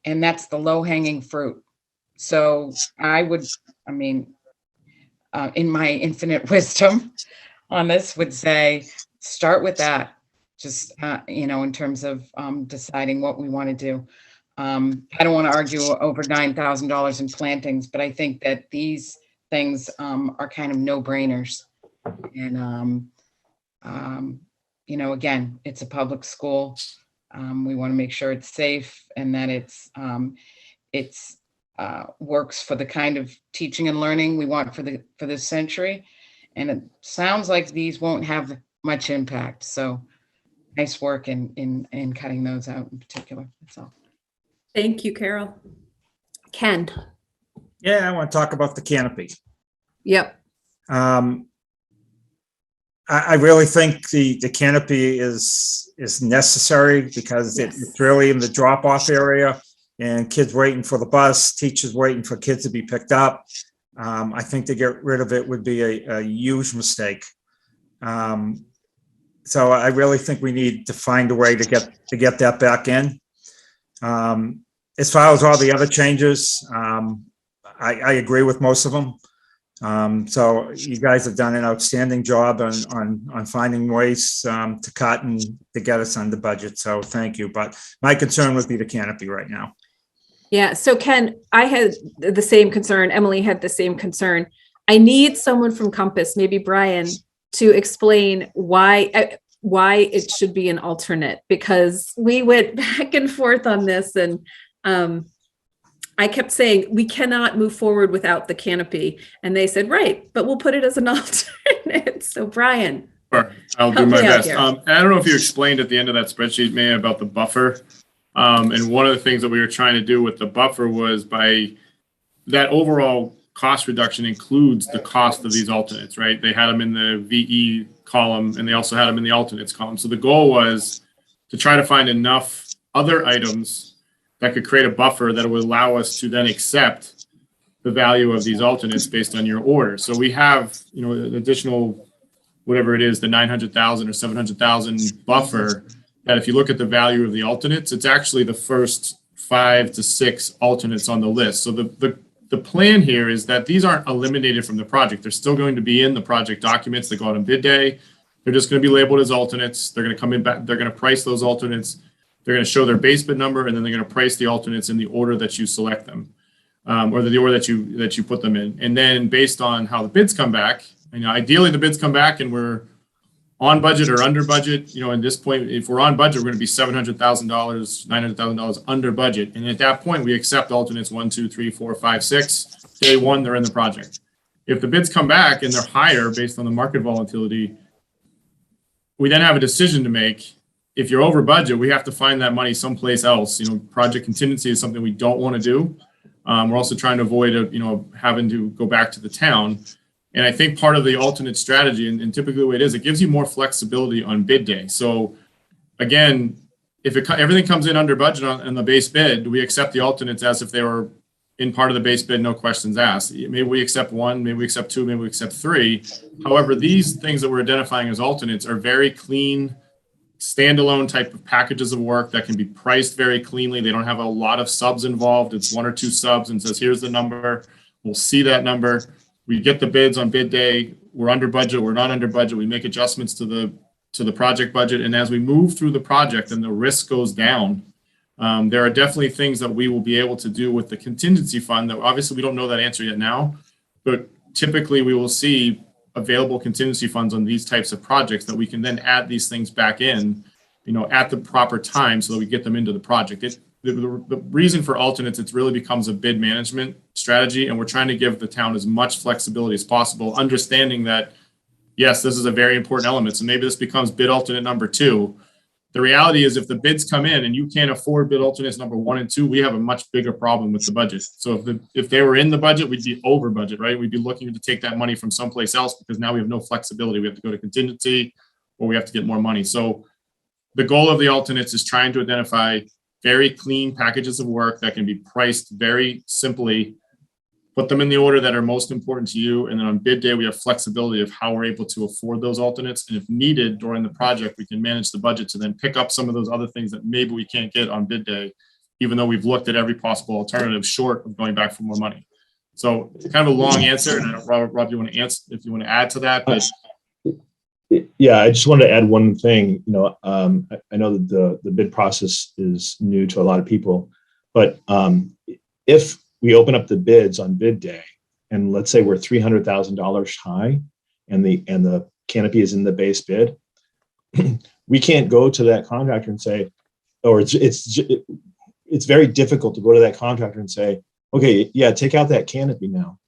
And that's the low hanging fruit. So I mean, in my infinite wisdom on this would say, start with that. Just, in terms of deciding what we want to do. I don't want to argue over $9,000 in plantings, but I think that these things are kind of no-brainers. And, again, it's a public school. We want to make sure it's safe and that it's works for the kind of teaching and learning we want for this century. And it sounds like these won't have much impact. So nice work in cutting those out in particular. That's all.
Thank you, Carol. Ken.
Yeah, I want to talk about the canopy.
Yep.
I really think the canopy is necessary because it's really in the drop-off area and kids waiting for the bus, teachers waiting for kids to be picked up. I think to get rid of it would be a huge mistake. So I really think we need to find a way to get that back in. As far as all the other changes, I agree with most of them. So you guys have done an outstanding job on finding ways to cut and to get us under budget. So thank you. But my concern would be the canopy right now.
Yeah. So Ken, I had the same concern. Emily had the same concern. I need someone from Compass, maybe Brian, to explain why it should be an alternate, because we went back and forth on this, and I kept saying we cannot move forward without the canopy, and they said, right, but we'll put it as an alternate. So Brian,
Sure, I'll do
help
my
me out
best.
here.
I don't know if you explained at the end of that spreadsheet, May, about the buffer. And one of the things that we were trying to do with the buffer was by that overall cost reduction includes the cost of these alternates, right? They had them in the VE column and they also had them in the alternates column. So the goal was to try to find enough other items that could create a buffer that would allow us to then accept the value of these alternates based on your order. So we have, an additional, whatever it is, the 900,000 or 700,000 buffer, that if you look at the value of the alternates, it's actually the first 5 to 6 alternates on the list. So the plan here is that these aren't eliminated from the project. They're still going to be in the project documents that go out on bid day. They're just going to be labeled as alternates. They're going to come in back. They're going to price those alternates. They're going to show their base bid number, and then they're going to price the alternates in the order that you select them, or the order that you put them in. And then based on how the bids come back, ideally the bids come back and we're on budget or under budget. At this point, if we're on budget, we're going to be $700,000, $900,000 under budget. And at that point, we accept alternates 1, 2, 3, 4, 5, 6. Day one, they're in the project. If the bids come back and they're higher based on the market volatility, we then have a decision to make. If you're over budget, we have to find that money someplace else. Project contingency is something we don't want to do. We're also trying to avoid, having to go back to the town. And I think part of the alternate strategy, and typically the way it is, it gives you more flexibility on bid day. So again, if everything comes in under budget on the base bid, we accept the alternates as if they were in part of the base bid, no questions asked. Maybe we accept 1, maybe we accept 2, maybe we accept 3. However, these things that we're identifying as alternates are very clean, standalone type of packages of work that can be priced very cleanly. They don't have a lot of subs involved. It's 1 or 2 subs and says, here's the number. We'll see that number. We get the bids on bid day. We're under budget. We're not under budget. We make adjustments to the project budget. And as we move through the project and the risk goes down, there are definitely things that we will be able to do with the contingency fund that obviously we don't know that answer yet now, but typically we will see available contingency funds on these types of projects that we can then add these things back in, at the proper time so that we get them into the project. The reason for alternates, it really becomes a bid management strategy, and we're trying to give the town as much flexibility as possible, understanding that, yes, this is a very important element. So maybe this becomes bid alternate number 2. The reality is if the bids come in and you can't afford bid alternates number 1 and 2, we have a much bigger problem with the budget. So if they were in the budget, we'd be over budget, right? We'd be looking to take that money from someplace else because now we have no flexibility. We have to go to contingency or we have to get more money. So the goal of the alternates is trying to identify very clean packages of work that can be priced very simply, put them in the order that are most important to you. And then on bid day, we have flexibility of how we're able to afford those alternates. And if needed during the project, we can manage the budget to then pick up some of those other things that maybe we can't get on bid day, even though we've looked at every possible alternative short of going back for more money. So kind of a long answer. And I don't, Rob, you want to answer if you want to add to that? But
yeah, I just wanted to add one thing. I know that the bid process is new to a lot of people, but if we open up the bids on bid day, and let's say we're $300,000 high, and the canopy is in the base bid, we can't go to that contractor and say, or it's very difficult to go to that contractor and say, okay, yeah, take out that canopy now.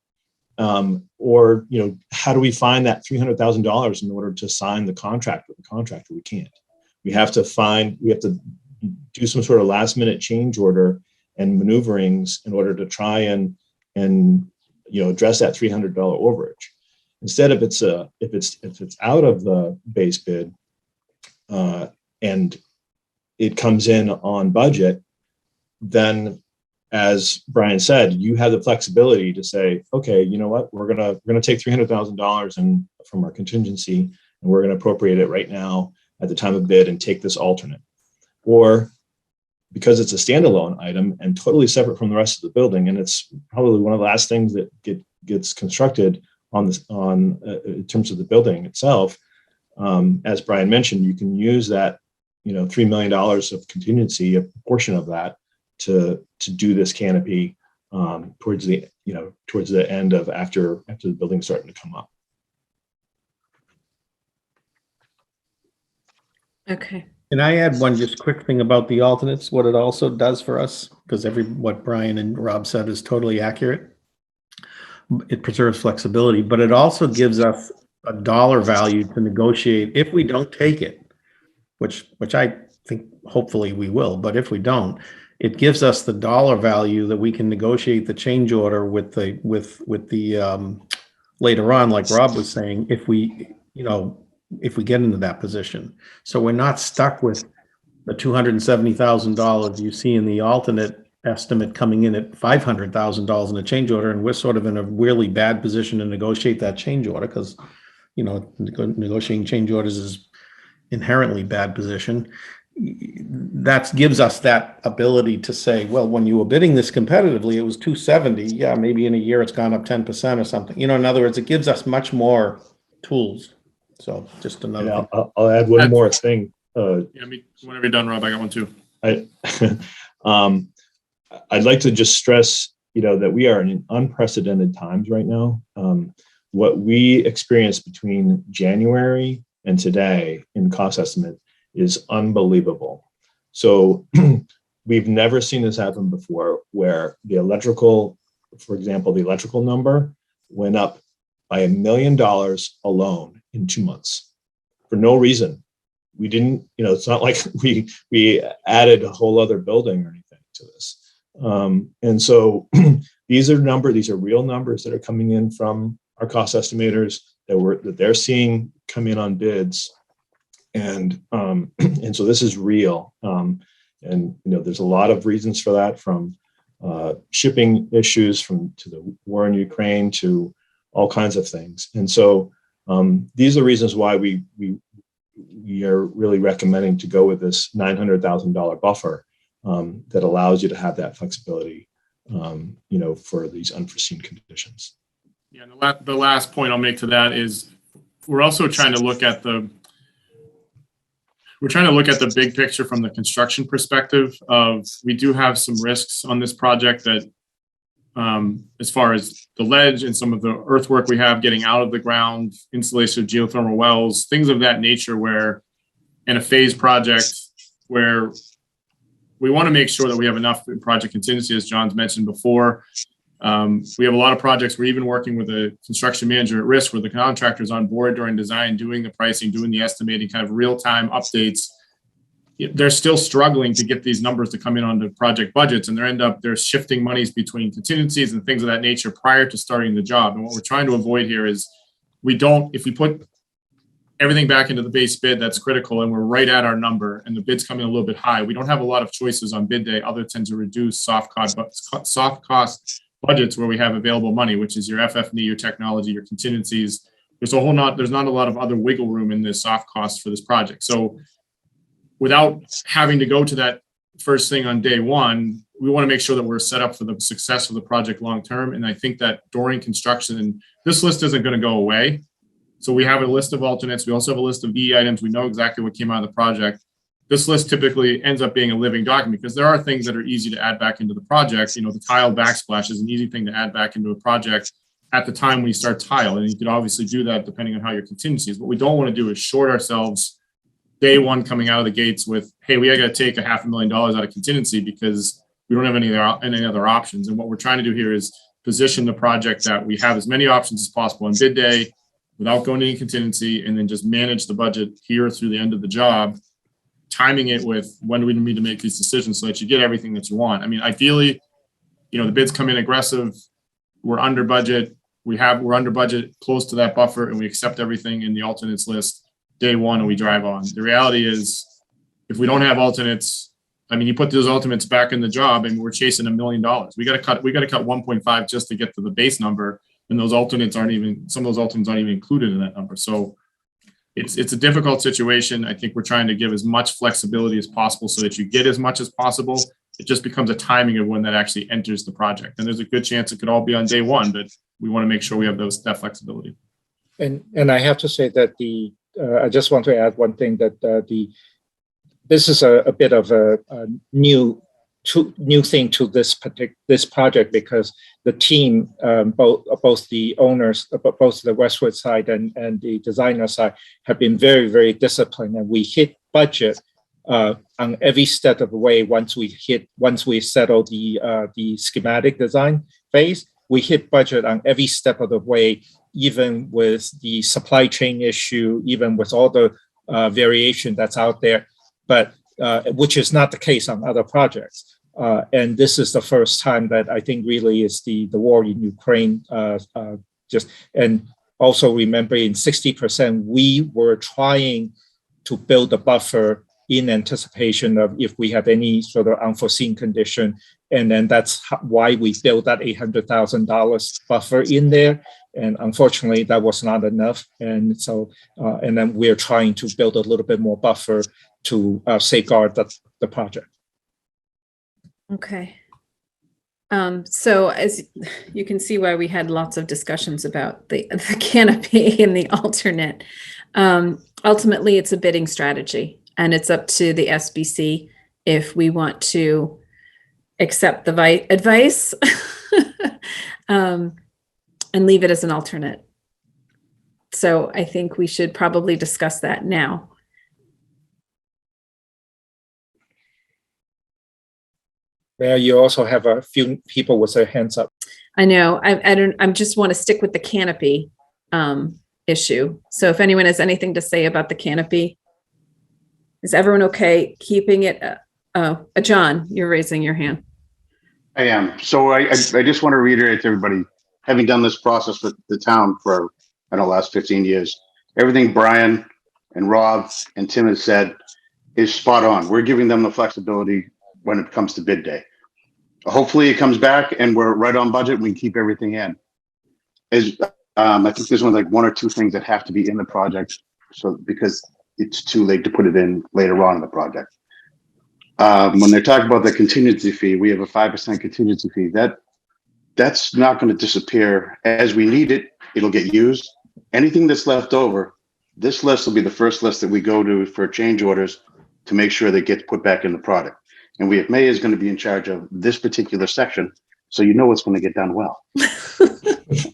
Or, how do we find that $300,000 in order to sign the contract with the contractor? We can't. We have to do some sort of last minute change order and maneuverings in order to try and address that $300 overage. Instead, if it's out of the base bid and it comes in on budget, then, as Brian said, you have the flexibility to say, okay, you know what, we're gonna take $300,000 from our contingency, and we're gonna appropriate it right now at the time of bid and take this alternate. Or because it's a standalone item and totally separate from the rest of the building, and it's probably one of the last things that gets constructed in terms of the building itself. As Brian mentioned, you can use that $3 million of contingency, a portion of that, to do this canopy towards the end of after the building's starting to come up.
Okay.
Can I add one just quick thing about the alternates, what it also does for us? Because what Brian and Rob said is totally accurate. It preserves flexibility, but it also gives us a dollar value to negotiate if we don't take it, which I think hopefully we will, but if we don't, it gives us the dollar value that we can negotiate the change order with the later on, like Rob was saying, if we get into that position. So we're not stuck with the $270,000 you see in the alternate estimate coming in at $500,000 in a change order, and we're sort of in a really bad position to negotiate that change order because negotiating change orders is inherently bad position. That gives us that ability to say, well, when you were bidding this competitively, it was 270. Yeah, maybe in a year it's gone up 10% or something. In other words, it gives us much more tools. So just another.
I'll add one more thing.
Whenever you're done, Rob, I got one too.
I'd like to just stress, that we are in unprecedented times right now. What we experienced between January and today in cost estimate is unbelievable. So we've never seen this happen before, where the electrical number went up by $1 million alone in 2 months for no reason. We didn't, it's not like we added a whole other building or anything to this. And so these are real numbers that are coming in from our cost estimators that they're seeing come in on bids. And so this is real. There's a lot of reasons for that, from shipping issues to the war in Ukraine to all kinds of things. And so these are reasons why we are really recommending to go with this $900,000 buffer that allows you to have that flexibility, for these unforeseen conditions.
Yeah, and the last point I'll make to that is we're also trying to look at the big picture from the construction perspective of, we do have some risks on this project that as far as the ledge and some of the earthwork we have getting out of the ground, installation of geothermal wells, things of that nature, where in a phase project where we want to make sure that we have enough project contingency, as John's mentioned before. We have a lot of projects. We're even working with a construction manager at risk, where the contractor's on board during design, doing the pricing, doing the estimating, kind of real-time updates. They're still struggling to get these numbers to come in on the project budgets, and they're shifting monies between contingencies and things of that nature prior to starting the job. And what we're trying to avoid here is if we put everything back into the base bid, that's critical, and we're right at our number, and the bid's coming a little bit high. We don't have a lot of choices on bid day other than to reduce soft cost budgets where we have available money, which is your FF&E, your technology, your contingencies. There's not a lot of other wiggle room in this soft cost for this project. So without having to go to that first thing on day one, we want to make sure that we're set up for the success of the project long term. And I think that during construction, and this list isn't going to go away. So we have a list of alternates. We also have a list of E items. We know exactly what came out of the project. This list typically ends up being a living document because there are things that are easy to add back into the project. You know, the tile backsplash is an easy thing to add back into a project at the time when you start tile. And you can obviously do that depending on how your contingencies. What we don't want to do is short ourselves day one coming out of the gates with, hey, we got to take $500,000 out of contingency because we don't have any other options. And what we're trying to do here is position the project that we have as many options as possible on bid day without going to any contingency, and then just manage the budget here through the end of the job, timing it with when do we need to make these decisions so that you get everything that you want. I mean, ideally, you know, the bids come in aggressive, we're under budget, we're under budget close to that buffer, and we accept everything in the alternates list day one and we drive on. The reality is, if we don't have alternates, I mean, you put those alternates back in the job and we're chasing $1 million. We got to cut 1.5 just to get to the base number. And those alternates some of those alternates aren't even included in that number. So it's a difficult situation. I think we're trying to give as much flexibility as possible so that you get as much as possible. It just becomes a timing of when that actually enters the project. And there's a good chance it could all be on day one, but we want to make sure we have that flexibility.
And I have to say that I just want to add one thing, that this is a bit of a new thing to this project, because the team, both the owners, both the Westwood side and the designer side, have been very, very disciplined, and we hit budget on every step of the way. Once we settle the schematic design phase, we hit budget on every step of the way, even with the supply chain issue, even with all the variation that's out there, but which is not the case on other projects. And this is the first time that I think really is the war in Ukraine. And also remember, in 60%, we were trying to build a buffer in anticipation of if we have any sort of unforeseen condition. And then that's why we built that $800,000 buffer in there. And unfortunately, that was not enough. And so, and then we're trying to build a little bit more buffer to safeguard the project.
Okay. So as you can see why we had lots of discussions about the canopy and the alternate. Ultimately, it's a bidding strategy, and it's up to the SBC if we want to accept the advice and leave it as an alternate. So I think we should probably discuss that now.
There, you also have a few people with their hands up.
I know. I just want to stick with the canopy issue. So if anyone has anything to say about the canopy, is everyone okay keeping it? John, you're raising your hand.
I am. So I just want to reiterate to everybody, having done this process with the town for, I don't know, last 15 years, everything Brian and Rob and Tim has said is spot on. We're giving them the flexibility when it comes to bid day. Hopefully it comes back and we're right on budget. We can keep everything in. I think there's only like one or two things that have to be in the project, so because it's too late to put it in later on in the project. When they're talking about the contingency fee, we have a 5% contingency fee. That's not going to disappear. As we need it, it'll get used. Anything that's left over, this list will be the first list that we go to for change orders to make sure that it gets put back in the product. And May is going to be in charge of this particular section, so you know it's going to get done well.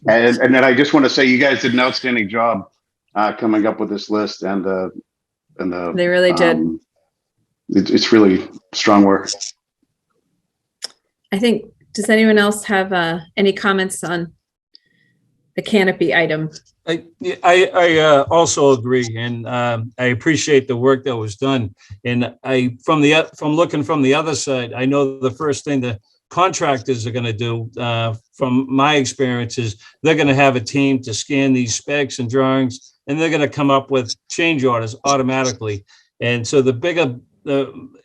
and then I just want to say, you guys did an outstanding job coming up with this list, and
they really did.
It's really strong work.
I think. Does anyone else have any comments on the canopy item?
I also agree, and I appreciate the work that was done. And from looking from the other side, I know the first thing the contractors are going to do, from my experience, is they're going to have a team to scan these specs and drawings and they're going to come up with change orders automatically. And so the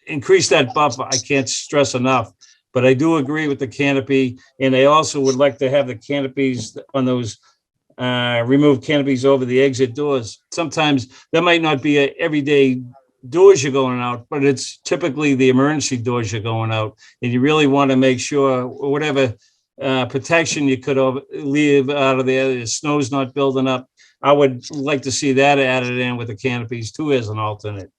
increase that buffer, I can't stress enough. But I do agree with the canopy, and I also would like to have the canopies on those remove canopies over the exit doors. Sometimes there might not be a everyday doors you're going out, but it's typically the emergency doors you're going out, and you really want to make sure whatever protection you could leave out of there, the snow's not building up. I would like to see that added in with the canopies too as an alternate.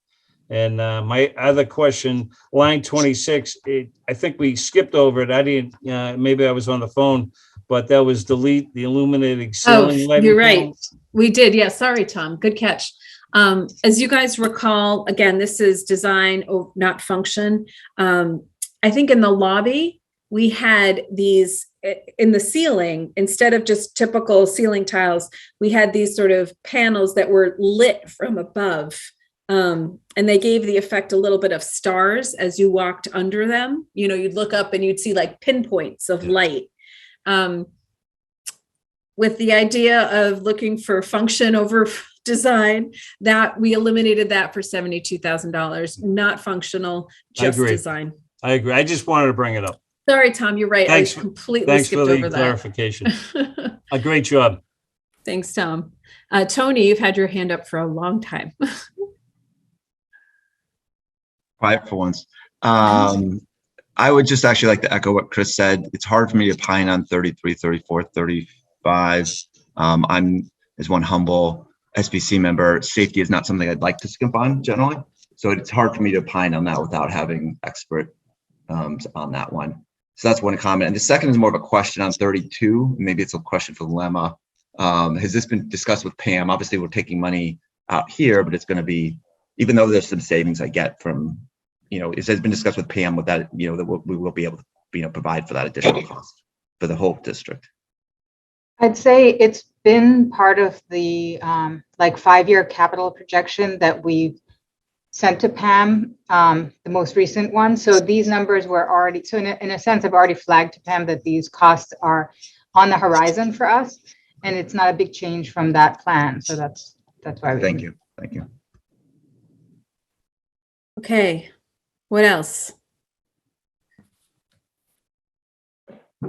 And my other question, line 26, I think we skipped over it. I didn't, maybe I was on the phone, but that was delete the illuminating ceiling lighting.
You're right.
panel.
We did. Yeah. Sorry, Tom. Good catch. As you guys recall, again, this is design, not function. I think in the lobby, we had these in the ceiling, instead of just typical ceiling tiles, we had these sort of panels that were lit from above. And they gave the effect a little bit of stars as you walked under them. You know, you'd look up and you'd see like pinpoints of light. With the idea of looking for function over design, that we eliminated that for $72,000, not functional, just design.
I agree. I just wanted to bring it up.
Sorry, Tom, you're right.
Thanks,
I completely
thanks
skipped
for the
over that.
clarification. A great job.
Thanks, Tom. Tony, you've had your hand up for a long time.
Quiet for once. I would just actually like to echo what Chris said. It's hard for me to opine on 33, 34, 35. I'm, as one humble SBC member, safety is not something I'd like to skimp on generally. So it's hard for me to opine on that without having expert on that one. So that's one comment. And the second is more of a question on 32. Maybe it's a question for Lemma. Has this been discussed with Pam? Obviously, we're taking money out here, but it's going to be, even though there's some savings I get from, it has been discussed with Pam with that, that we will be able to, provide for that additional cost for the whole district.
I'd say it's been part of the 5-year capital projection that we've sent to Pam, the most recent one. So these numbers were already, so in a sense, I've already flagged to Pam that these costs are on the horizon for us, and it's not a big change from that plan. So that's why we.
Thank you.
Okay, what else? We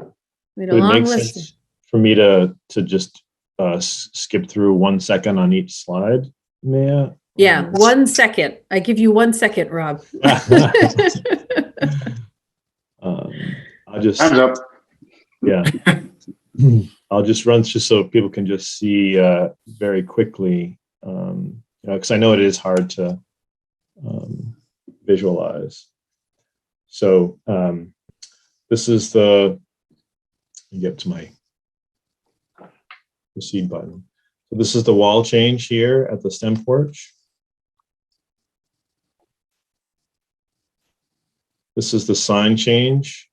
had a
Would it
long
make
list.
sense for me to just skip through 1 second on each slide, Maya?
Yeah, 1 second. I give you 1 second, Rob.
I'll just,
Hands up.
yeah. I'll just run just so people can just see very quickly, because I know it is hard to visualize. So this is let me get to my proceed button. So this is the wall change here at the STEM porch. This is the sign change.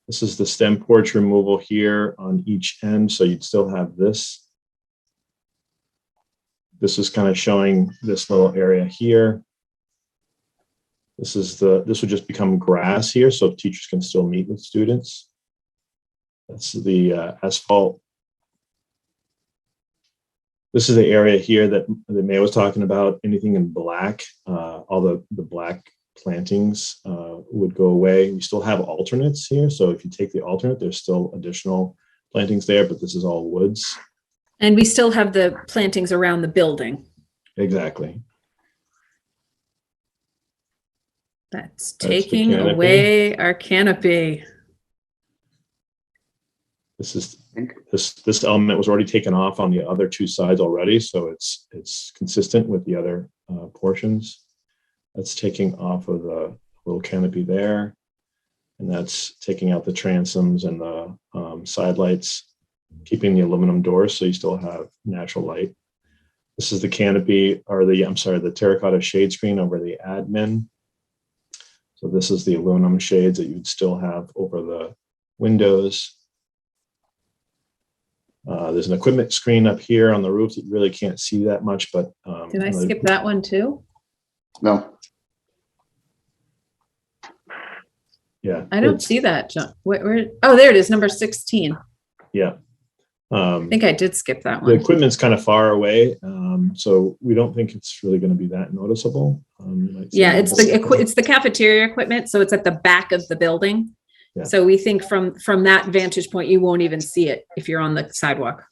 This is the STEM porch removal here on each end. So you'd still have this. This is kind of showing this little area here. This would just become grass here, so teachers can still meet with students. That's the asphalt. This is the area here that May was talking about. Anything in black, all the black plantings would go away. We still have alternates here, so if you take the alternate, there's still additional plantings there, but this is all woods.
And we still have the plantings around the building.
Exactly.
That's taking away our canopy.
This element was already taken off on the other 2 sides already, so it's consistent with the other portions. That's taking off of the little canopy there, and that's taking out the transoms and the side lights, keeping the aluminum doors so you still have natural light. This is the canopy, or the terracotta shade screen over the admin. So this is the aluminum shades that you'd still have over the windows. There's an equipment screen up here on the roof that you really can't see that much, but
did I skip that one too?
No.
Yeah.
I don't see that, John. Where? Oh, there it is, number 16.
Yeah.
I think I did skip that
The
one.
equipment's kind of far away, so we don't think it's really going to be that noticeable. You might see
Yeah,
it.
it's the cafeteria equipment, so it's at the back of the building.
Yeah.
So we think from that vantage point, you won't even see it if you're on the sidewalk.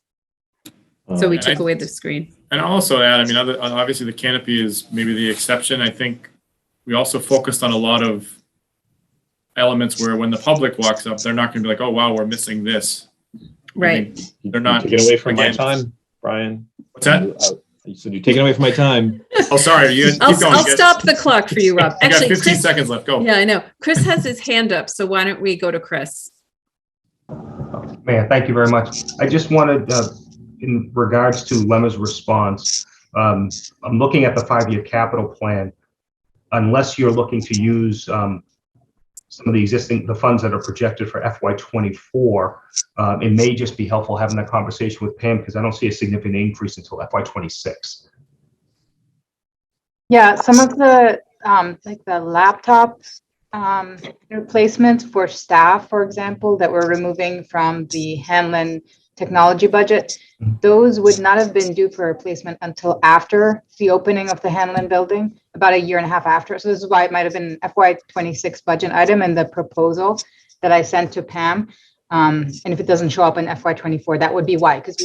So we
And
took away the screen.
And I'll also add, I mean, obviously the canopy is maybe the exception. I think we also focused on a lot of elements where when the public walks up, they're not going to be like, oh, wow, we're missing this.
Right.
They're not.
Taking away from my
again,
time, Brian.
What's that?
You said you're taking away from my time.
Oh, sorry. You keep
I'll
going.
stop the clock for you, Rob.
You got
Actually,
15
Chris,
seconds left. Go.
yeah, I know. Chris has his hand up, so why don't we go to Chris?
Mayor, thank you very much. I just wanted, in regards to Lemma's response, I'm looking at the 5-year capital plan. Unless you're looking to use some of the funds that are projected for FY24, it may just be helpful having that conversation with Pam because I don't see a significant increase until FY26.
Yeah, some of the like the laptop replacements for staff, for example, that we're removing from the Hanlon technology budget, those would not have been due for replacement until after the opening of the Hanlon building, about 1.5 years after. So this is why it might have been an FY26 budget item in the proposal that I sent to Pam. And if it doesn't show up in FY24, that would be why, because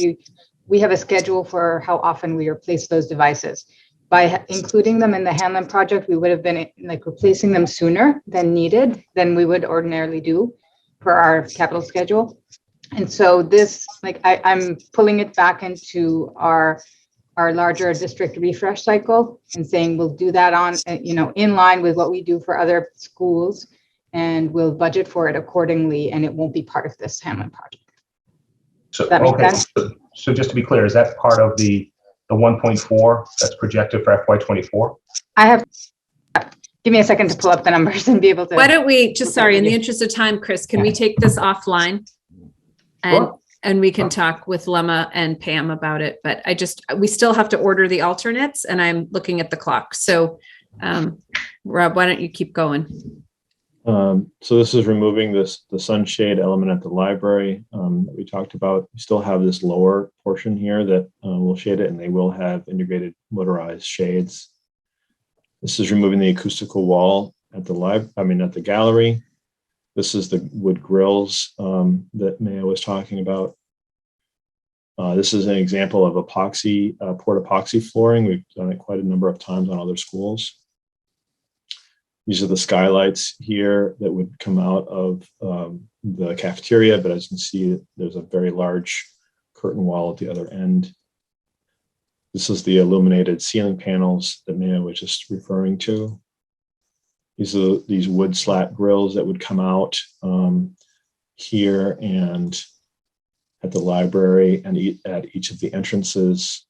we have a schedule for how often we replace those devices. By including them in the Hanlon project, we would have been like replacing them sooner than needed than we would ordinarily do for our capital schedule. And so this, like, I'm pulling it back into our larger district refresh cycle and saying we'll do that on, in line with what we do for other schools, and we'll budget for it accordingly, and it won't be part of this Hanlon project.
So,
That make
okay,
sense?
so just to be clear, is that part of the 1.4 that's projected for FY24?
Give me a second to pull up the numbers and be able to.
Why don't we just, sorry, in the interest of time, Chris, can we take this offline?
Sure.
And we can talk with Lemma and Pam about it, but we still have to order the alternates and I'm looking at the clock. So, Rob, why don't you keep going?
So this is removing the sunshade element at the library that we talked about. We still have this lower portion here that will shade it, and they will have integrated motorized shades. This is removing the acoustical wall at the gallery. This is the wood grills that Maya was talking about. This is an example of epoxy, port epoxy flooring. We've done it quite a number of times on other schools. These are the skylights here that would come out of the cafeteria, but as you can see, there's a very large curtain wall at the other end. This is the illuminated ceiling panels that Maya was just referring to. These are these wood slat grills that would come out here and at the library and at each of the entrances.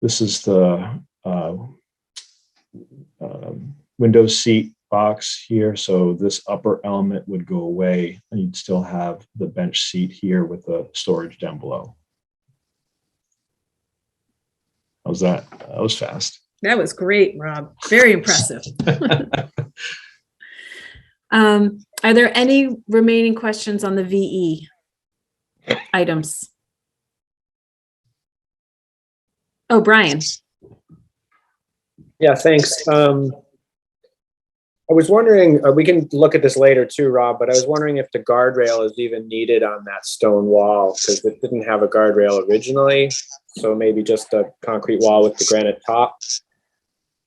This is the window seat box here. So this upper element would go away and you'd still have the bench seat here with the storage down below. How's that? That was fast.
That was great, Rob. Very impressive. Are there any remaining questions on the VE items? Oh, Brian.
Yeah, thanks. I was wondering, we can look at this later too, Rob, but I was wondering if the guardrail is even needed on that stone wall, because it didn't have a guardrail originally. So maybe just a concrete wall with the granite top.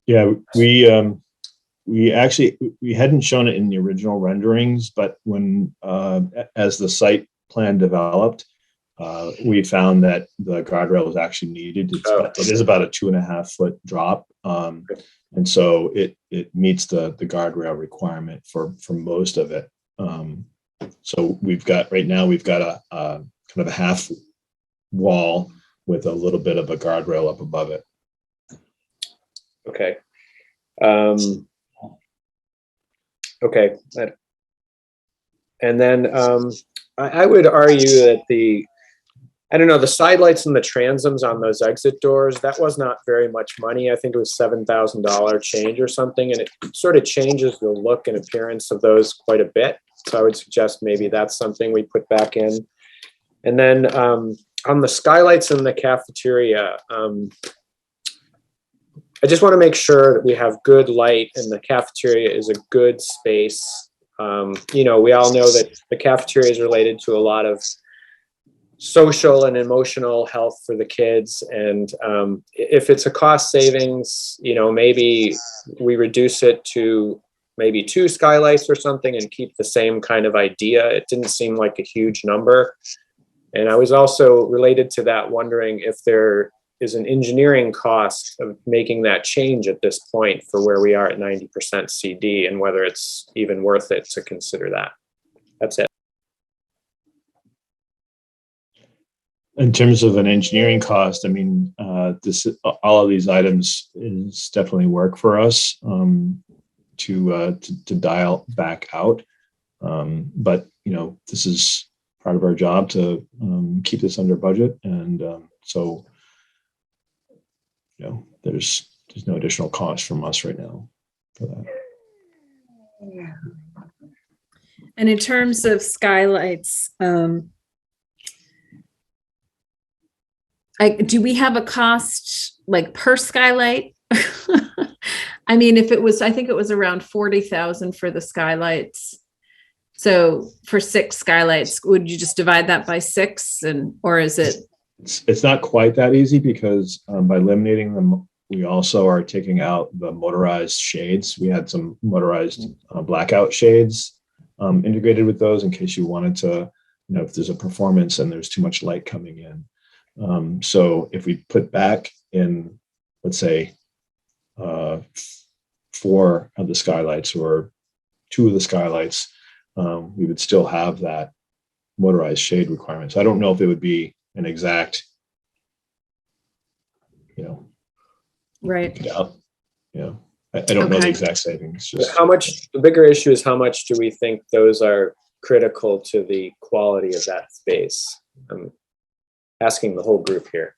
Yeah, we hadn't shown it in the original renderings, but when as the site plan developed, we found that the guardrail was actually needed. It is about a 2.5 foot drop, and so it meets the guardrail requirement for most of it. So right now we've got a kind of a half wall with a little bit of a guardrail up above it.
Okay. Okay. And then I would argue that the sidelights and the transoms on those exit doors, that was not very much money. I think it was $7,000 change or something, and it sort of changes the look and appearance of those quite a bit. So I would suggest maybe that's something we put back in. And then on the skylights in the cafeteria, I just want to make sure that we have good light and the cafeteria is a good space. We all know that the cafeteria is related to a lot of social and emotional health for the kids. And if it's a cost savings, maybe we reduce it to maybe 2 skylights or something and keep the same kind of idea. It didn't seem like a huge number. And I was also related to that wondering if there is an engineering cost of making that change at this point for where we are at 90% CD and whether it's even worth it to consider that. That's it.
In terms of an engineering cost, I mean, all of these items is definitely work for us to dial back out. But this is part of our job to keep this under budget, and so there's no additional cost from us right now for that.
And in terms of skylights, do we have a cost like per skylight? I mean, I think it was around 40,000 for the skylights. So for 6 skylights, would you just divide that by 6, or is it?
It's not quite that easy because by eliminating them, we also are taking out the motorized shades. We had some motorized blackout shades integrated with those in case you wanted to, if there's a performance and there's too much light coming in. So if we put back in, let's say, 4 of the skylights or 2 of the skylights, we would still have that motorized shade requirement. So I don't know if it would be an exact,
right.
I don't know the exact savings. Just
how much, the bigger issue is how much do we think those are critical to the quality of that space? I'm asking the whole group here.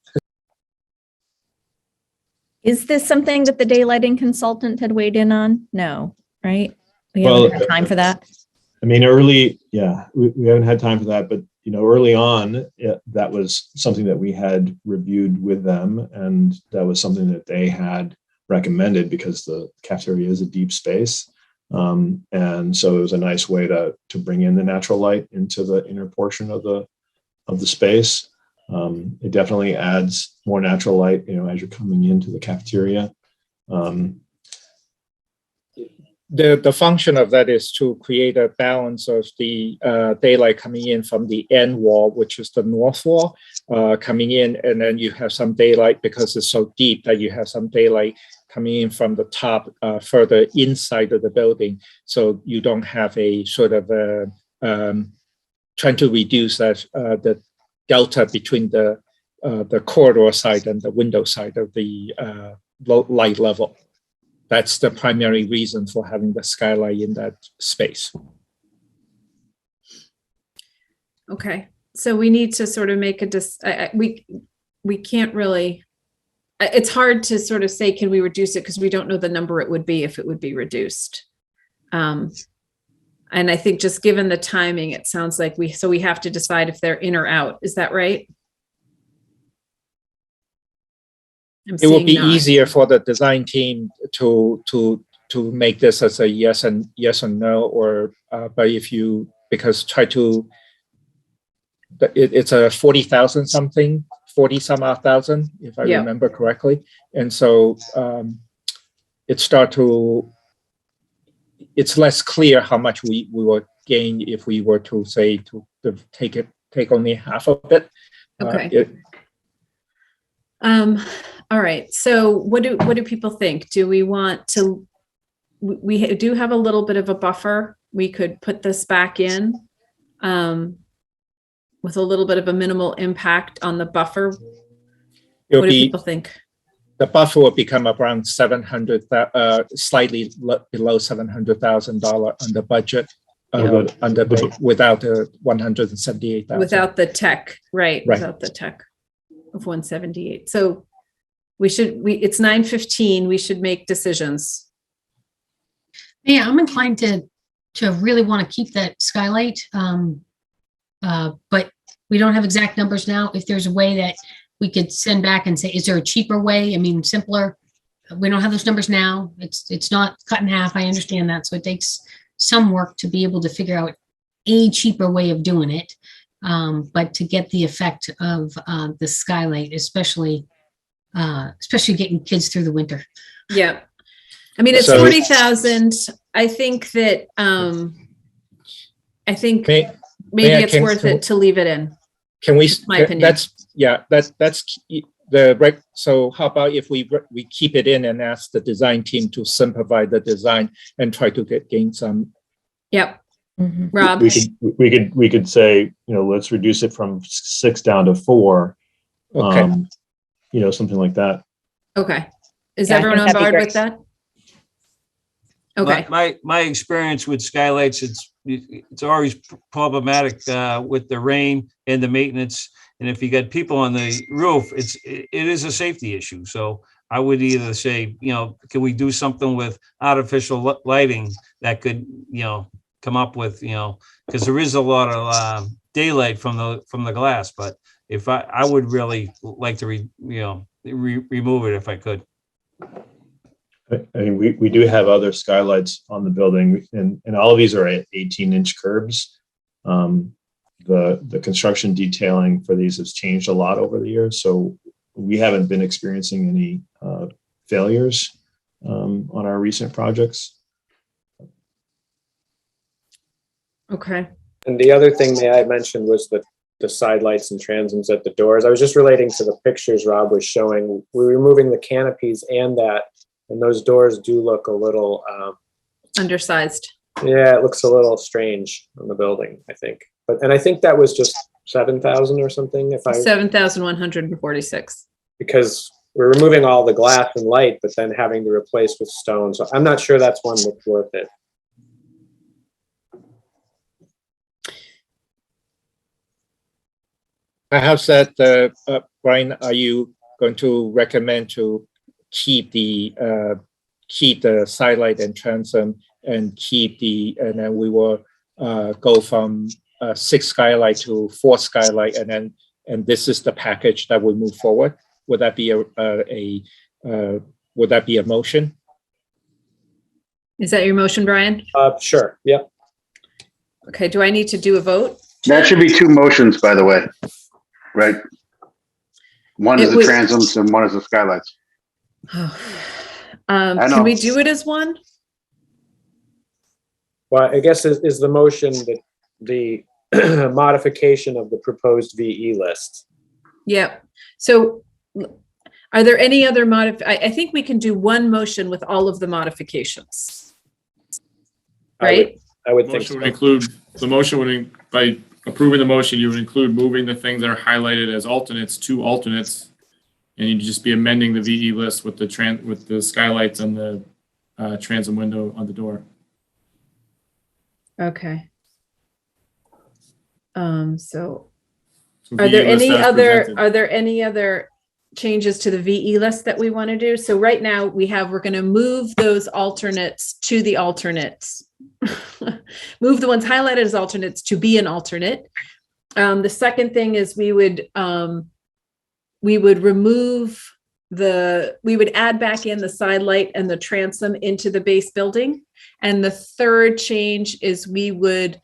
Is this something that the daylighting consultant had weighed in on? No, right? We
Well,
haven't had time for that.
I mean, we haven't had time for that, but early on, that was something that we had reviewed with them, and that was something that they had recommended because the cafeteria is a deep space, and so it was a nice way to bring in the natural light into the inner portion of the space. It definitely adds more natural light, as you're coming into the cafeteria.
The function of that is to create a balance of the daylight coming in from the end wall, which is the north wall, coming in, and then you have some daylight because it's so deep that you have some daylight coming in from the top further inside of the building. So you don't have a sort of trying to reduce that the delta between the corridor side and the window side of the light level. That's the primary reason for having the skylight in that space.
Okay, so we need to sort of make we can't really, it's hard to sort of say, can we reduce it? Because we don't know the number it would be if it would be reduced. And I think just given the timing, it sounds like we have to decide if they're in or out. Is that right?
It will be easier for the design team to make this as a yes and no, or but if you it's a 40,000 something, 40 some odd thousand, if I remember correctly, and so it's less clear how much we will gain if we were to say to take only half of it.
Okay. All right. So what do people think? Do we want to, we do have a little bit of a buffer. We could put this back in with a little bit of a minimal impact on the buffer. What do people think?
The buffer will become around 700, slightly below $700,000 on the budget, without the 178,000.
Without the tech, right? Without the tech of 178. So it's 9:15. We should make decisions.
Yeah, I'm inclined to really want to keep that skylight, but we don't have exact numbers now. If there's a way that we could send back and say, is there a cheaper way? I mean, simpler. We don't have those numbers now. It's not cut in half. I understand that. So it takes some work to be able to figure out a cheaper way of doing it. But to get the effect of the skylight, especially getting kids through the winter.
Yeah. I mean, it's
So-
40,000. I think that, I think
May
maybe
I
it's
can-
worth it to leave it in.
Can we,
My opinion.
that's the right, so how about if we keep it in and ask the design team to simplify the design and try to gain some.
Yep.
Mhm.
Rob?
We could say, let's reduce it from 6 down to 4.
Okay.
Something like that.
Okay. Is
Yeah, I
everyone
think
on
that'd be
board
great.
with that? Okay.
My experience with skylights, it's always problematic with the rain and the maintenance. And if you got people on the roof, it is a safety issue. So I would either say, can we do something with artificial lighting that could, come up with, because there is a lot of daylight from the glass. But if I would really like to remove it if I could.
I mean, we do have other skylights on the building, and all of these are at 18-inch curbs. The construction detailing for these has changed a lot over the years, so we haven't been experiencing any failures on our recent projects.
Okay.
And the other thing that I mentioned was the side lights and transoms at the doors. I was just relating to the pictures Rob was showing. We're removing the canopies and those doors do look a little
Undersized.
yeah, it looks a little strange on the building, I think. And I think that was just 7,000 or something,
7,146.
because we're removing all the glass and light, but then having to replace with stone. So I'm not sure that's one that's worth it.
Perhaps that, Brian, are you going to recommend to keep the sidelight and transom and then we will go from 6 skylight to 4 skylight, and this is the package that will move forward? Would that be a motion?
Is that your motion, Brian?
Sure. Yep.
Okay. Do I need to do a vote?
That should be 2 motions, by the way, right? One is
It
the
was-
transoms and one is the skylights. I know.
Can we do it as one?
Well, I guess is the motion that the modification of the proposed VE list.
Yep. So are there any other I think we can do one motion with all of the modifications. Right?
I would think so.
The motion would, by approving the motion, you would include moving the things that are highlighted as alternates to alternates. And you'd just be amending the VE list with the skylights and the transom window on the door.
Okay. So
So
are there
VE list
any
as
other
presented.
changes to the VE list that we want to do? So right now we're going to move those alternates to the alternates. Move the ones highlighted as alternates to be an alternate. The second thing is we would add back in the side light and the transom into the base building. And the third change is we would,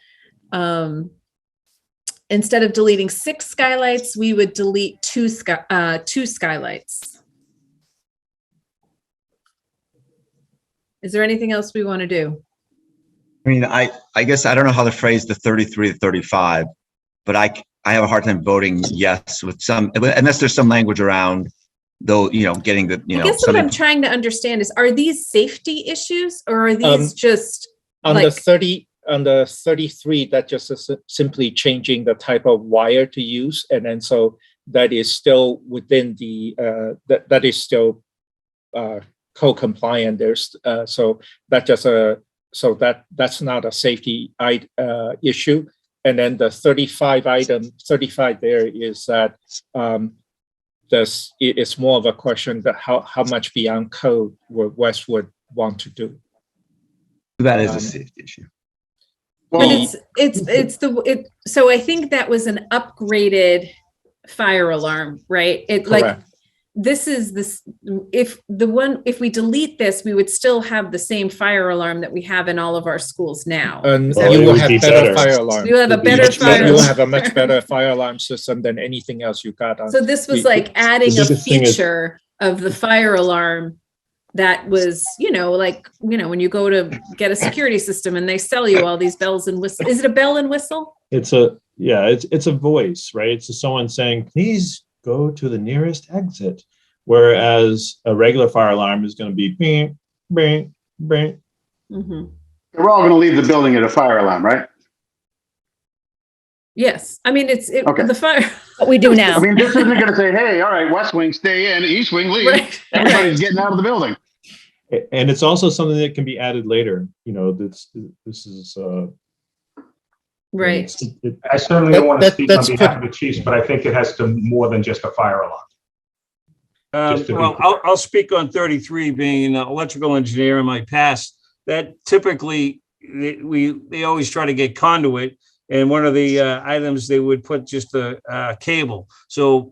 instead of deleting 6 skylights, we would delete 2 skylights. Is there anything else we want to do?
I mean, I guess I don't know how to phrase the 33 to 35, but I have a hard time voting yes with some, unless there's some language around though, getting the,
I guess what I'm trying to understand is, are these safety issues or are these just
on
like,
the 33, that just is simply changing the type of wire to use, and then so that is still within the that is still code compliant. There's so that just that's not a safety issue. And then the 35 there is that it's more of a question that how much beyond code would West would want to do.
That is a safety issue.
But so I think that was an upgraded fire alarm, right?
Correct.
If we delete this, we would still have the same fire alarm that we have in all of our schools now.
And
Well,
you
it
will
would
have
be
better
better.
fire alarm.
We will have a better
much
fire.
better.
You will have a much better fire alarm system than anything else you got.
So this was like adding a
biggest thing is-
feature of the fire alarm that was, when you go to get a security system and they sell you all these bells and whistles. Is it a bell and whistle?
It's a voice, right? It's someone saying, please go to the nearest exit. Whereas a regular fire alarm is going to be bing, bing, bing.
Mm-hmm.
We're all going to leave the building at a fire alarm, right?
Yes. I mean,
Okay.
the fire.
What we do now.
I mean, this isn't going to say, hey, all right, West Wing, stay in, East Wing, leave.
Right.
Everybody's getting out of the building.
And it's also something that can be added later. This is
Right.
I certainly don't want to speak on
that's
behalf of the chiefs, but I think it has to more than just a fire alarm.
Well, I'll speak on 33, being an electrical engineer in my past. That typically they always try to get conduit, and one of the items they would put just a cable. So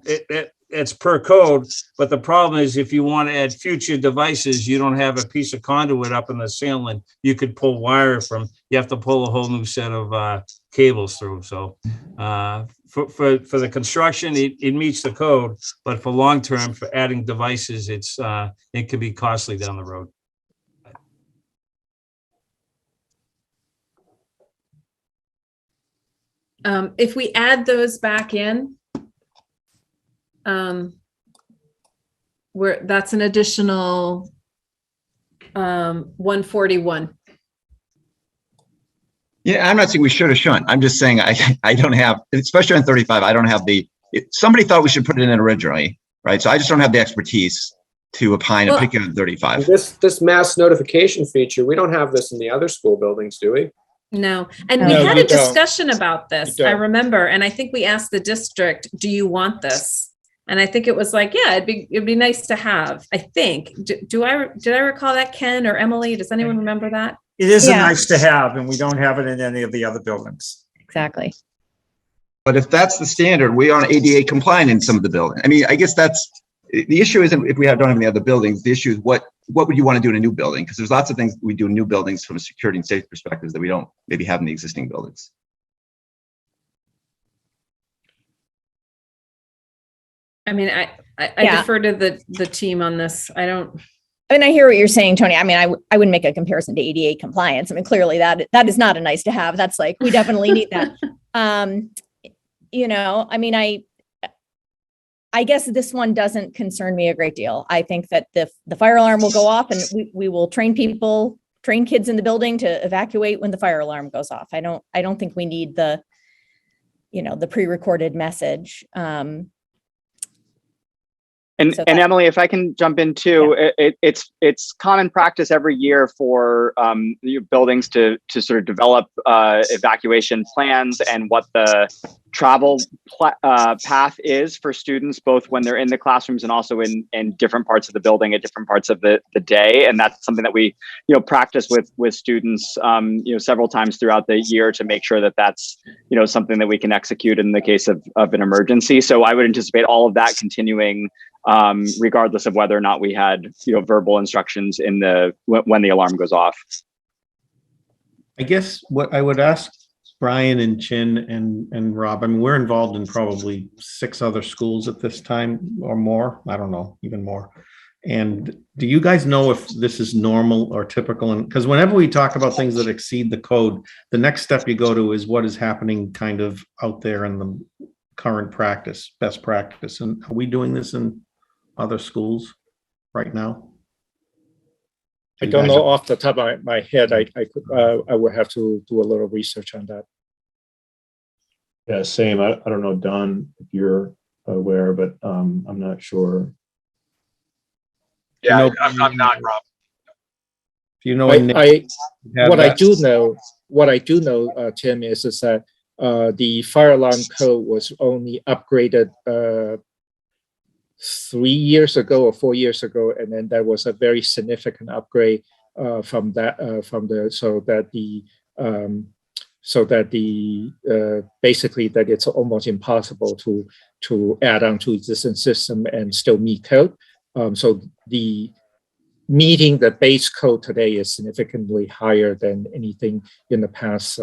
it's per code, but the problem is if you want to add future devices, you don't have a piece of conduit up in the ceiling you could pull wire from. You have to pull a whole new set of cables through. So for the construction, it meets the code, but for long term, for adding devices, it can be costly down the road.
If we add those back in, that's an additional 141.
Yeah, I'm not saying we should or shouldn't. I'm just saying I don't have, especially on 35, I don't have somebody thought we should put it in originally, right? So I just don't have the expertise to opine and pick it on 35.
This mass notification feature, we don't have this in the other school buildings, do we?
No. And we had a discussion about this, I remember, and I think we asked the district, do you want this? And I think it was like, yeah, it'd be nice to have, I think. Did I recall that, Ken or Emily? Does anyone remember that?
It is a nice to have, and we don't have it in any of the other buildings.
Exactly.
But if that's the standard, we aren't ADA compliant in some of the buildings. I mean, I guess that's the issue. Isn't if we don't have any other buildings. The issue is what would you want to do in a new building? Because there's lots of things we do in new buildings from a security and safety perspective that we don't maybe have in the existing buildings.
I mean, I defer to the team on this. I
mean, I hear what you're saying, Tony. I mean, I wouldn't make a comparison to ADA compliance. I mean, clearly that is not a nice to have. That's like, we definitely need that. I mean, I guess this one doesn't concern me a great deal. I think that the fire alarm will go off and we will train kids in the building to evacuate when the fire alarm goes off. I don't think we need the pre-recorded message.
And Emily, if I can jump in too, it's common practice every year for buildings to sort of develop evacuation plans and what the travel path is for students, both when they're in the classrooms and also in different parts of the building at different parts of the day. And that's something that we practice with students several times throughout the year to make sure that that's something that we can execute in the case of an emergency. So I would anticipate all of that continuing regardless of whether or not we had verbal instructions when the alarm goes off.
I guess what I would ask Brian and Chin and Rob, I mean, we're involved in probably 6 other schools at this time or more. I don't know, even more. And do you guys know if this is normal or typical? And because whenever we talk about things that exceed the code, the next step you go to is what is happening kind of out there in the current practice, best practice. And are we doing this in other schools right now?
I don't know off the top of my head. I would have to do a little research on that.
Yeah, same. I don't know, Don, if you're aware, but I'm not sure.
Yeah, I'm not, Rob.
What I do know, Tim, is that the fire alarm code was only upgraded 3 years ago or 4 years ago, and then there was a very significant upgrade so that the so that the basically that it's almost impossible to add on to existing system and still meet code. So the meeting the base code today is significantly higher than anything in the past,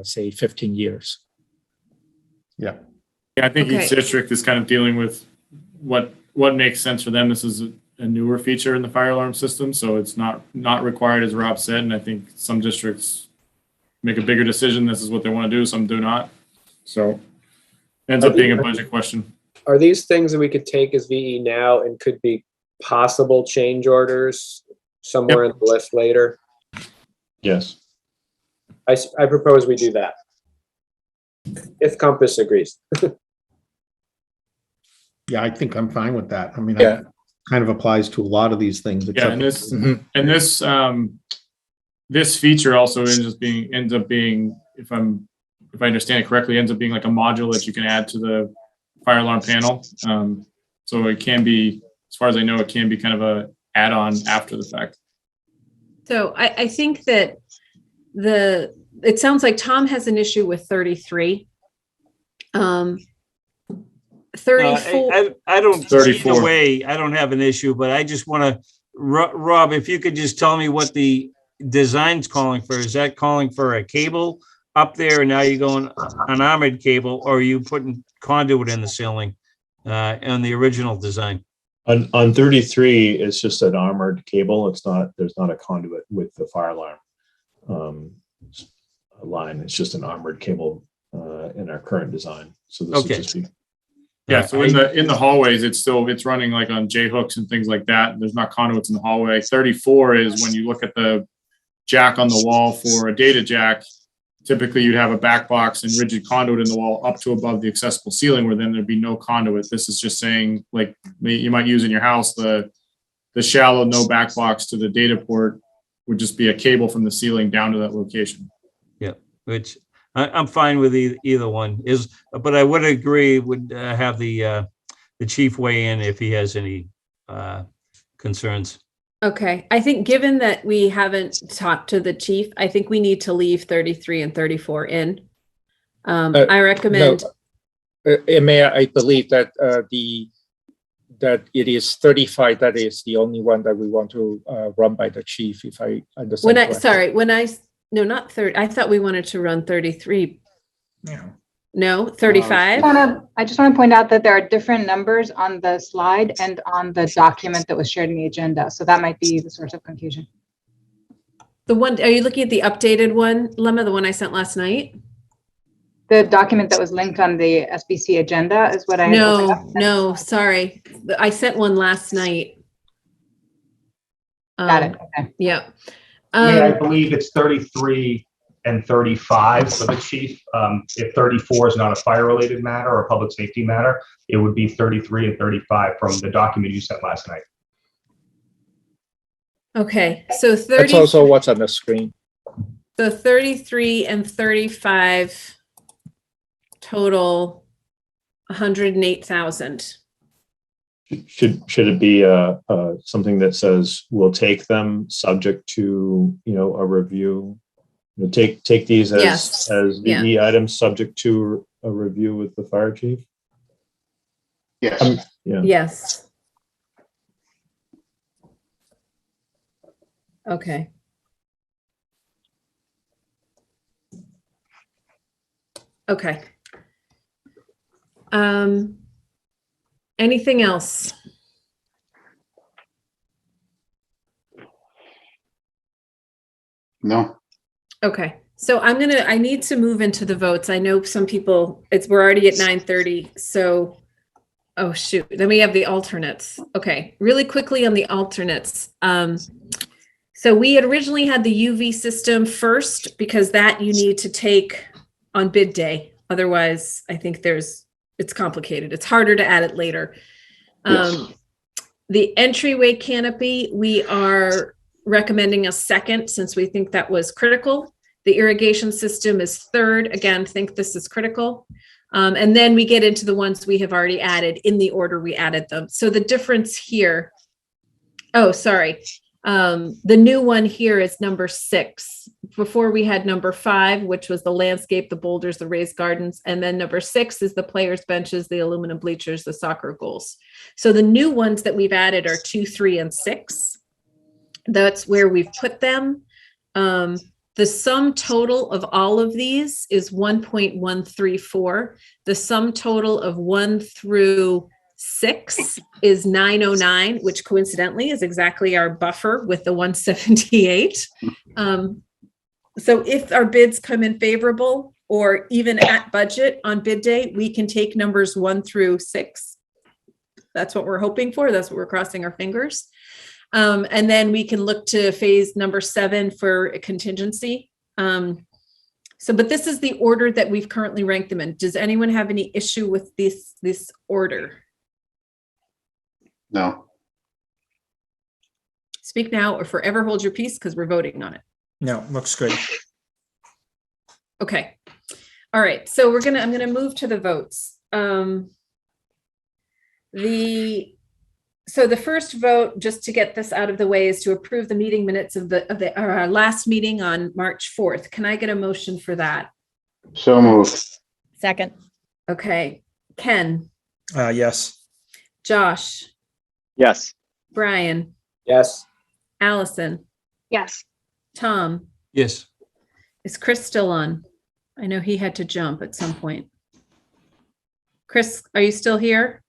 say, 15 years.
Yeah.
Yeah, I think
Okay.
each district is kind of dealing with what makes sense for them. This is a newer feature in the fire alarm system, so it's not required, as Rob said. And I think some districts make a bigger decision. This is what they want to do. Some do not. So ends up being a budget question.
Are these things that we could take as VE now and could be possible change orders somewhere in the list later?
Yes.
I propose we do that. If Compass agrees.
Yeah, I think I'm fine with that. I mean,
Yeah.
it kind of applies to a lot of these things.
Yeah, and this feature also ends up being, if I understand it correctly, ends up being like a module that you can add to the fire alarm panel. So it can be, as far as I know, it can be kind of a add-on after the fact.
So I think that it sounds like Tom has an issue with 33. 34.
I don't,
34.
either way, I don't have an issue, but I just want to, Rob, if you could just tell me what the design's calling for. Is that calling for a cable up there and now you're going an armored cable, or are you putting conduit in the ceiling on the original design?
On 33, it's just an armored cable. There's not a conduit with the fire alarm line. It's just an armored cable in our current design. So this
Okay.
would just be.
Yeah, so in the hallways, it's running like on J hooks and things like that. There's not conduits in the hallway. 34 is when you look at the jack on the wall for a data jack. Typically, you'd have a back box and rigid conduit in the wall up to above the accessible ceiling, where then there'd be no conduit. This is just saying, like you might use in your house, the shallow no back box to the data port would just be a cable from the ceiling down to that location.
Yeah, which I'm fine with either one. But I would agree, would have the chief weigh in if he has any concerns.
Okay, I think given that we haven't talked to the chief, I think we need to leave 33 and 34 in. I recommend.
No, Mayor, I believe that that it is 35. That is the only one that we want to run by the chief, if I understand.
No, not 30. I thought we wanted to run 33.
Yeah.
No, 35.
I just want to point out that there are different numbers on the slide and on the document that was shared in the agenda. So that might be the source of confusion.
Are you looking at the updated one, Lemma, the one I sent last night?
The document that was linked on the SBC agenda is what I.
No, sorry. I sent one last night.
Got it. Okay.
Yeah.
I believe it's 33 and 35 for the chief. If 34 is not a fire-related matter or a public safety matter, it would be 33 and 35 from the document you sent last night.
Okay, so 30.
That's also what's on the screen.
So 33 and 35 total 108,000.
Should it be something that says we'll take them subject to a review? Take these as VE items subject to a review with the fire chief?
Yes.
Yes. Okay. Okay. Anything else?
No.
Okay, so I need to move into the votes. I know some people, we're already at 9:30, so, oh shoot, then we have the alternates. Okay, really quickly on the alternates. So we had originally had the UV system first because that you need to take on bid day. Otherwise, I think it's complicated. It's harder to add it later.
Yes.
The entryway canopy, we are recommending a second since we think that was critical. The irrigation system is third. Again, think this is critical. And then we get into the ones we have already added in the order we added them. So the difference here, oh, sorry. The new one here is number 6. Before we had number 5, which was the landscape, the boulders, the raised gardens. And then number 6 is the players' benches, the aluminum bleachers, the soccer goals. So the new ones that we've added are 2, 3, and 6. That's where we've put them. The sum total of all of these is 1.134. The sum total of 1 through 6 is 909, which coincidentally is exactly our buffer with the 178. So if our bids come in favorable or even at budget on bid day, we can take numbers 1 through 6. That's what we're hoping for. That's what we're crossing our fingers. And then we can look to phase number 7 for a contingency. But this is the order that we've currently ranked them in. Does anyone have any issue with this order?
No.
Speak now or forever hold your peace because we're voting on it.
No, looks good.
Okay. All right. So I'm gonna move to the votes. So the first vote, just to get this out of the way, is to approve the meeting minutes of our last meeting on March 4th. Can I get a motion for that?
So moved.
Second.
Okay. Ken,
Yes.
Josh,
Yes.
Brian,
Yes.
Allison,
Yes.
Tom.
Yes.
Is Chris still on? I know he had to jump at some point. Chris, are you still here?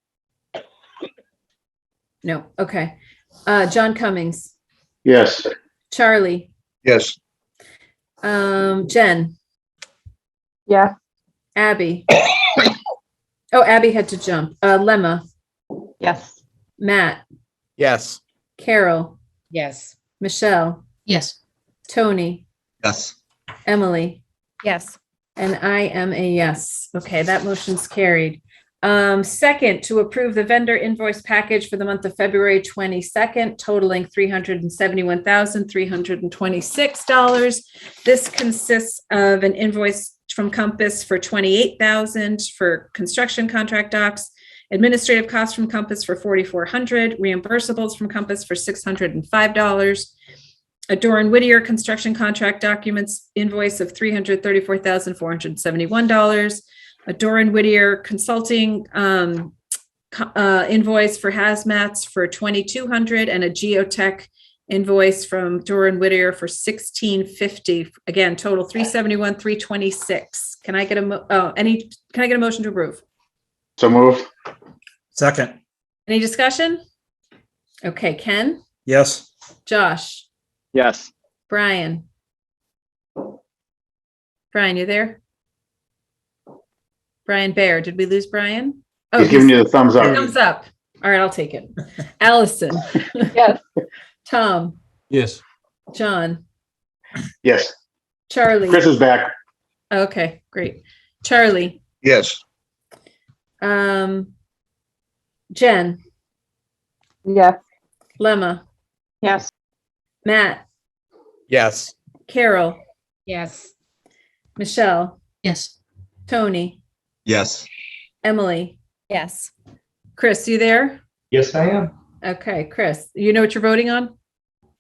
No. Okay. John Cummings,
Yes.
Charlie,
Yes.
Jen,
Yeah.
Abby. Oh, Abby had to jump. Lemma,
Yes.
Matt,
Yes.
Carol,
Yes.
Michelle,
Yes.
Tony,
Yes.
Emily,
Yes.
and I am a yes. Okay, that motion's carried. Second, to approve the vendor invoice package for the month of February 22nd, totaling $371,326. This consists of an invoice from Compass for $28,000 for construction contract docs, administrative costs from Compass for $4,400, reimbursables from Compass for $605, a Doran Whittier construction contract documents invoice of $334,471, a Doran Whittier consulting invoice for hazmats for $2,200, and a geotech invoice from Doran Whittier for $1,650. Again, total $371,326. Can I get a motion to approve?
So moved.
Second.
Any discussion? Okay, Ken,
Yes.
Josh,
Yes.
Brian. Brian, you there? Brian Bear, did we lose Brian? Oh,
He's giving you the thumbs up.
thumbs up. All right, I'll take it. Allison.
Yes.
Tom,
Yes.
John,
Yes.
Charlie.
Chris is back.
Okay, great. Charlie,
Yes.
Jen,
Yes.
Lemma,
Yes.
Matt,
Yes.
Carol,
Yes.
Michelle,
Yes.
Tony,
Yes.
Emily,
Yes.
Chris, you there?
Yes, I am.
Okay, Chris, you know what you're voting on?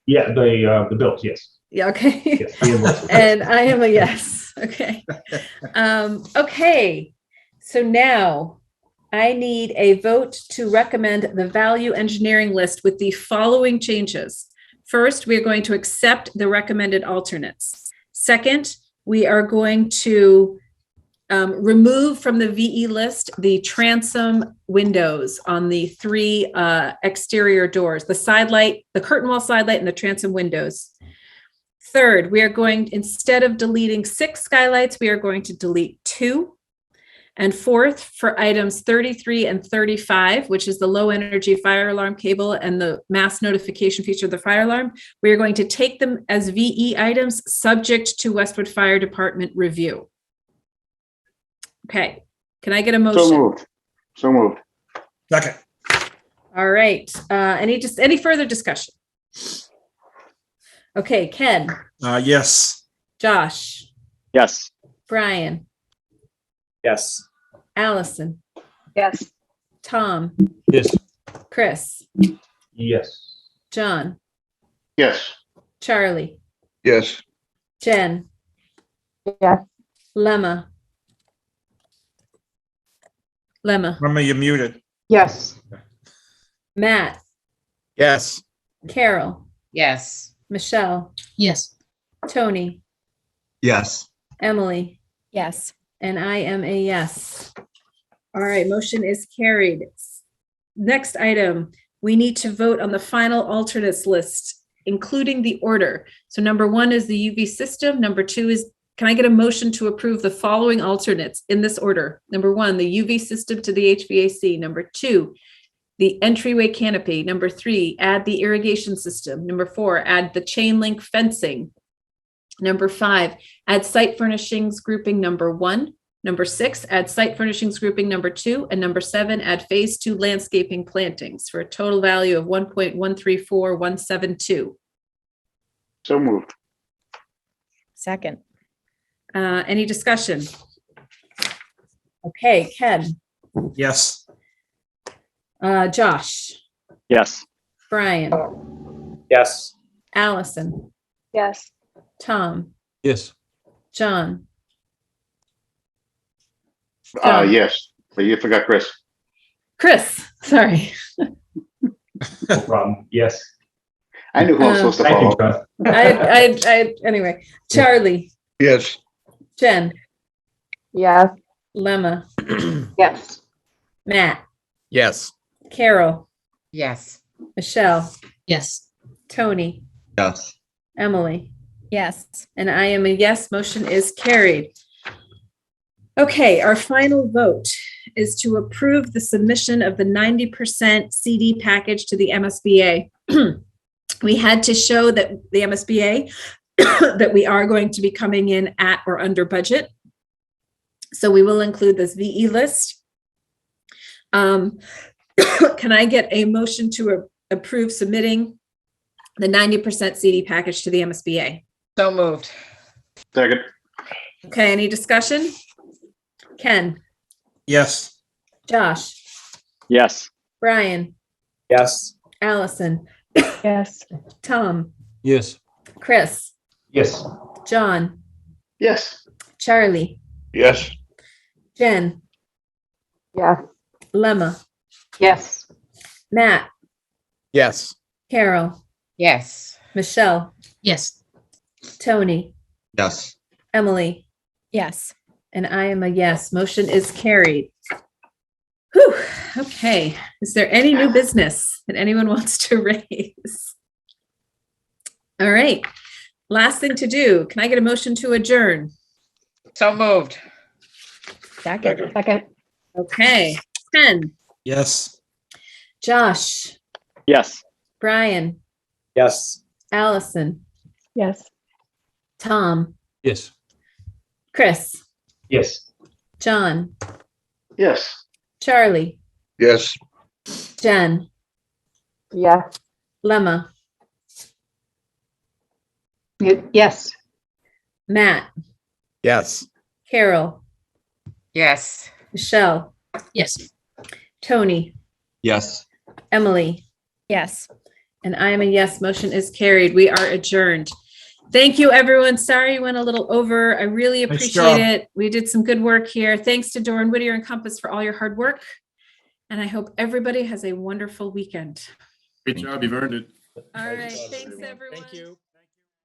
Yeah, the bills, yes.
Yeah, okay.
Yes, the invoices.
And I am a yes. Okay. Okay. So now I need a vote to recommend the value engineering list with the following changes. First, we are going to accept the recommended alternates. Second, we are going to remove from the VE list the transom windows on the 3 exterior doors, the side light, the curtain wall side light, and the transom windows. Third, we are going, instead of deleting 6 skylights, we are going to delete 2. And fourth, for items 33 and 35, which is the low energy fire alarm cable and the mass notification feature of the fire alarm, we are going to take them as VE items subject to Westwood Fire Department review. Okay, can I get a motion?
So moved. So moved.
Second.
All right, any further discussion? Okay, Ken,
Yes.
Josh,
Yes.
Brian,
Yes.
Allison,
Yes.
Tom,
Yes.
Chris,
Yes.
John,
Yes.
Charlie,
Yes.
Jen,
Yes.
Lemma.
Remember, you're muted.
Yes.
Matt,
Yes.
Carol,
Yes.
Michelle,
Yes.
Tony,
Yes.
Emily,
Yes.
and I am a yes. All right, motion is carried. Next item, we need to vote on the final alternates list, including the order. So number 1 is the UV system. Number 2 is, can I get a motion to approve the following alternates in this order? Number 1, the UV system to the HVAC. Number 2, the entryway canopy. Number 3, add the irrigation system. Number 4, add the chain link fencing. Number 5, add site furnishings grouping number 1. Number 6, add site furnishings grouping number 2. And number 7, add phase 2 landscaping plantings for a total value of 1.134172.
So moved.
Second.
Any discussion? Okay, Ken,
Yes.
Josh,
Yes.
Brian,
Yes.
Allison,
Yes.
Tom,
Yes.
John. John.
Yes, but you forgot Chris.
Chris, sorry.
No problem. Yes.
I knew who I was supposed to
Thank you,
follow.
John.
Anyway, Charlie,
Yes.
Jen,
Yes.
Lemma,
Yes.
Matt,
Yes.
Carol,
Yes.
Michelle,
Yes.
Tony,
Yes.
Emily,
Yes.
and I am a yes. Motion is carried. Okay, our final vote is to approve the submission of the 90% CD package to the MSBA. We had to show that the MSBA that we are going to be coming in at or under budget. So we will include this VE list. Can I get a motion to approve submitting the 90% CD package to the MSBA?
So moved.
Second.
Okay, any discussion? Ken,
Yes.
Josh,
Yes.
Brian,
Yes.
Allison,
Yes.
Tom,
Yes.
Chris,
Yes.
John,
Yes.
Charlie,
Yes.
Jen,
Yes.
Lemma,
Yes.
Matt,
Yes.
Carol,
Yes.
Michelle,
Yes.
Tony,
Yes.
Emily,
Yes.
and I am a yes. Motion is carried. Whew. Okay. Is there any new business that anyone wants to raise? All right. Last thing to do. Can I get a motion to adjourn?
So moved.
Second.
Second.
Okay. Ken,
Yes.
Josh,
Yes.
Brian,
Yes.
Allison,
Yes.
Tom,
Yes.
Chris,
Yes.
John,
Yes.
Charlie,
Yes.
Jen,
Yes.
Lemma,
Yes.
Matt,
Yes.
Carol,
Yes.
Michelle,
Yes.
Tony,
Yes.
Emily,
Yes.
and I am a yes. Motion is carried. We are adjourned. Thank you, everyone. Sorry you went a little over. I really
Nice
appreciate
job.
it. We did some good work here. Thanks to Doran Whittier and Compass for all your hard work. And I hope everybody has a wonderful weekend.
Great job. You've earned it.
All right. Thanks, everyone.
Thank you.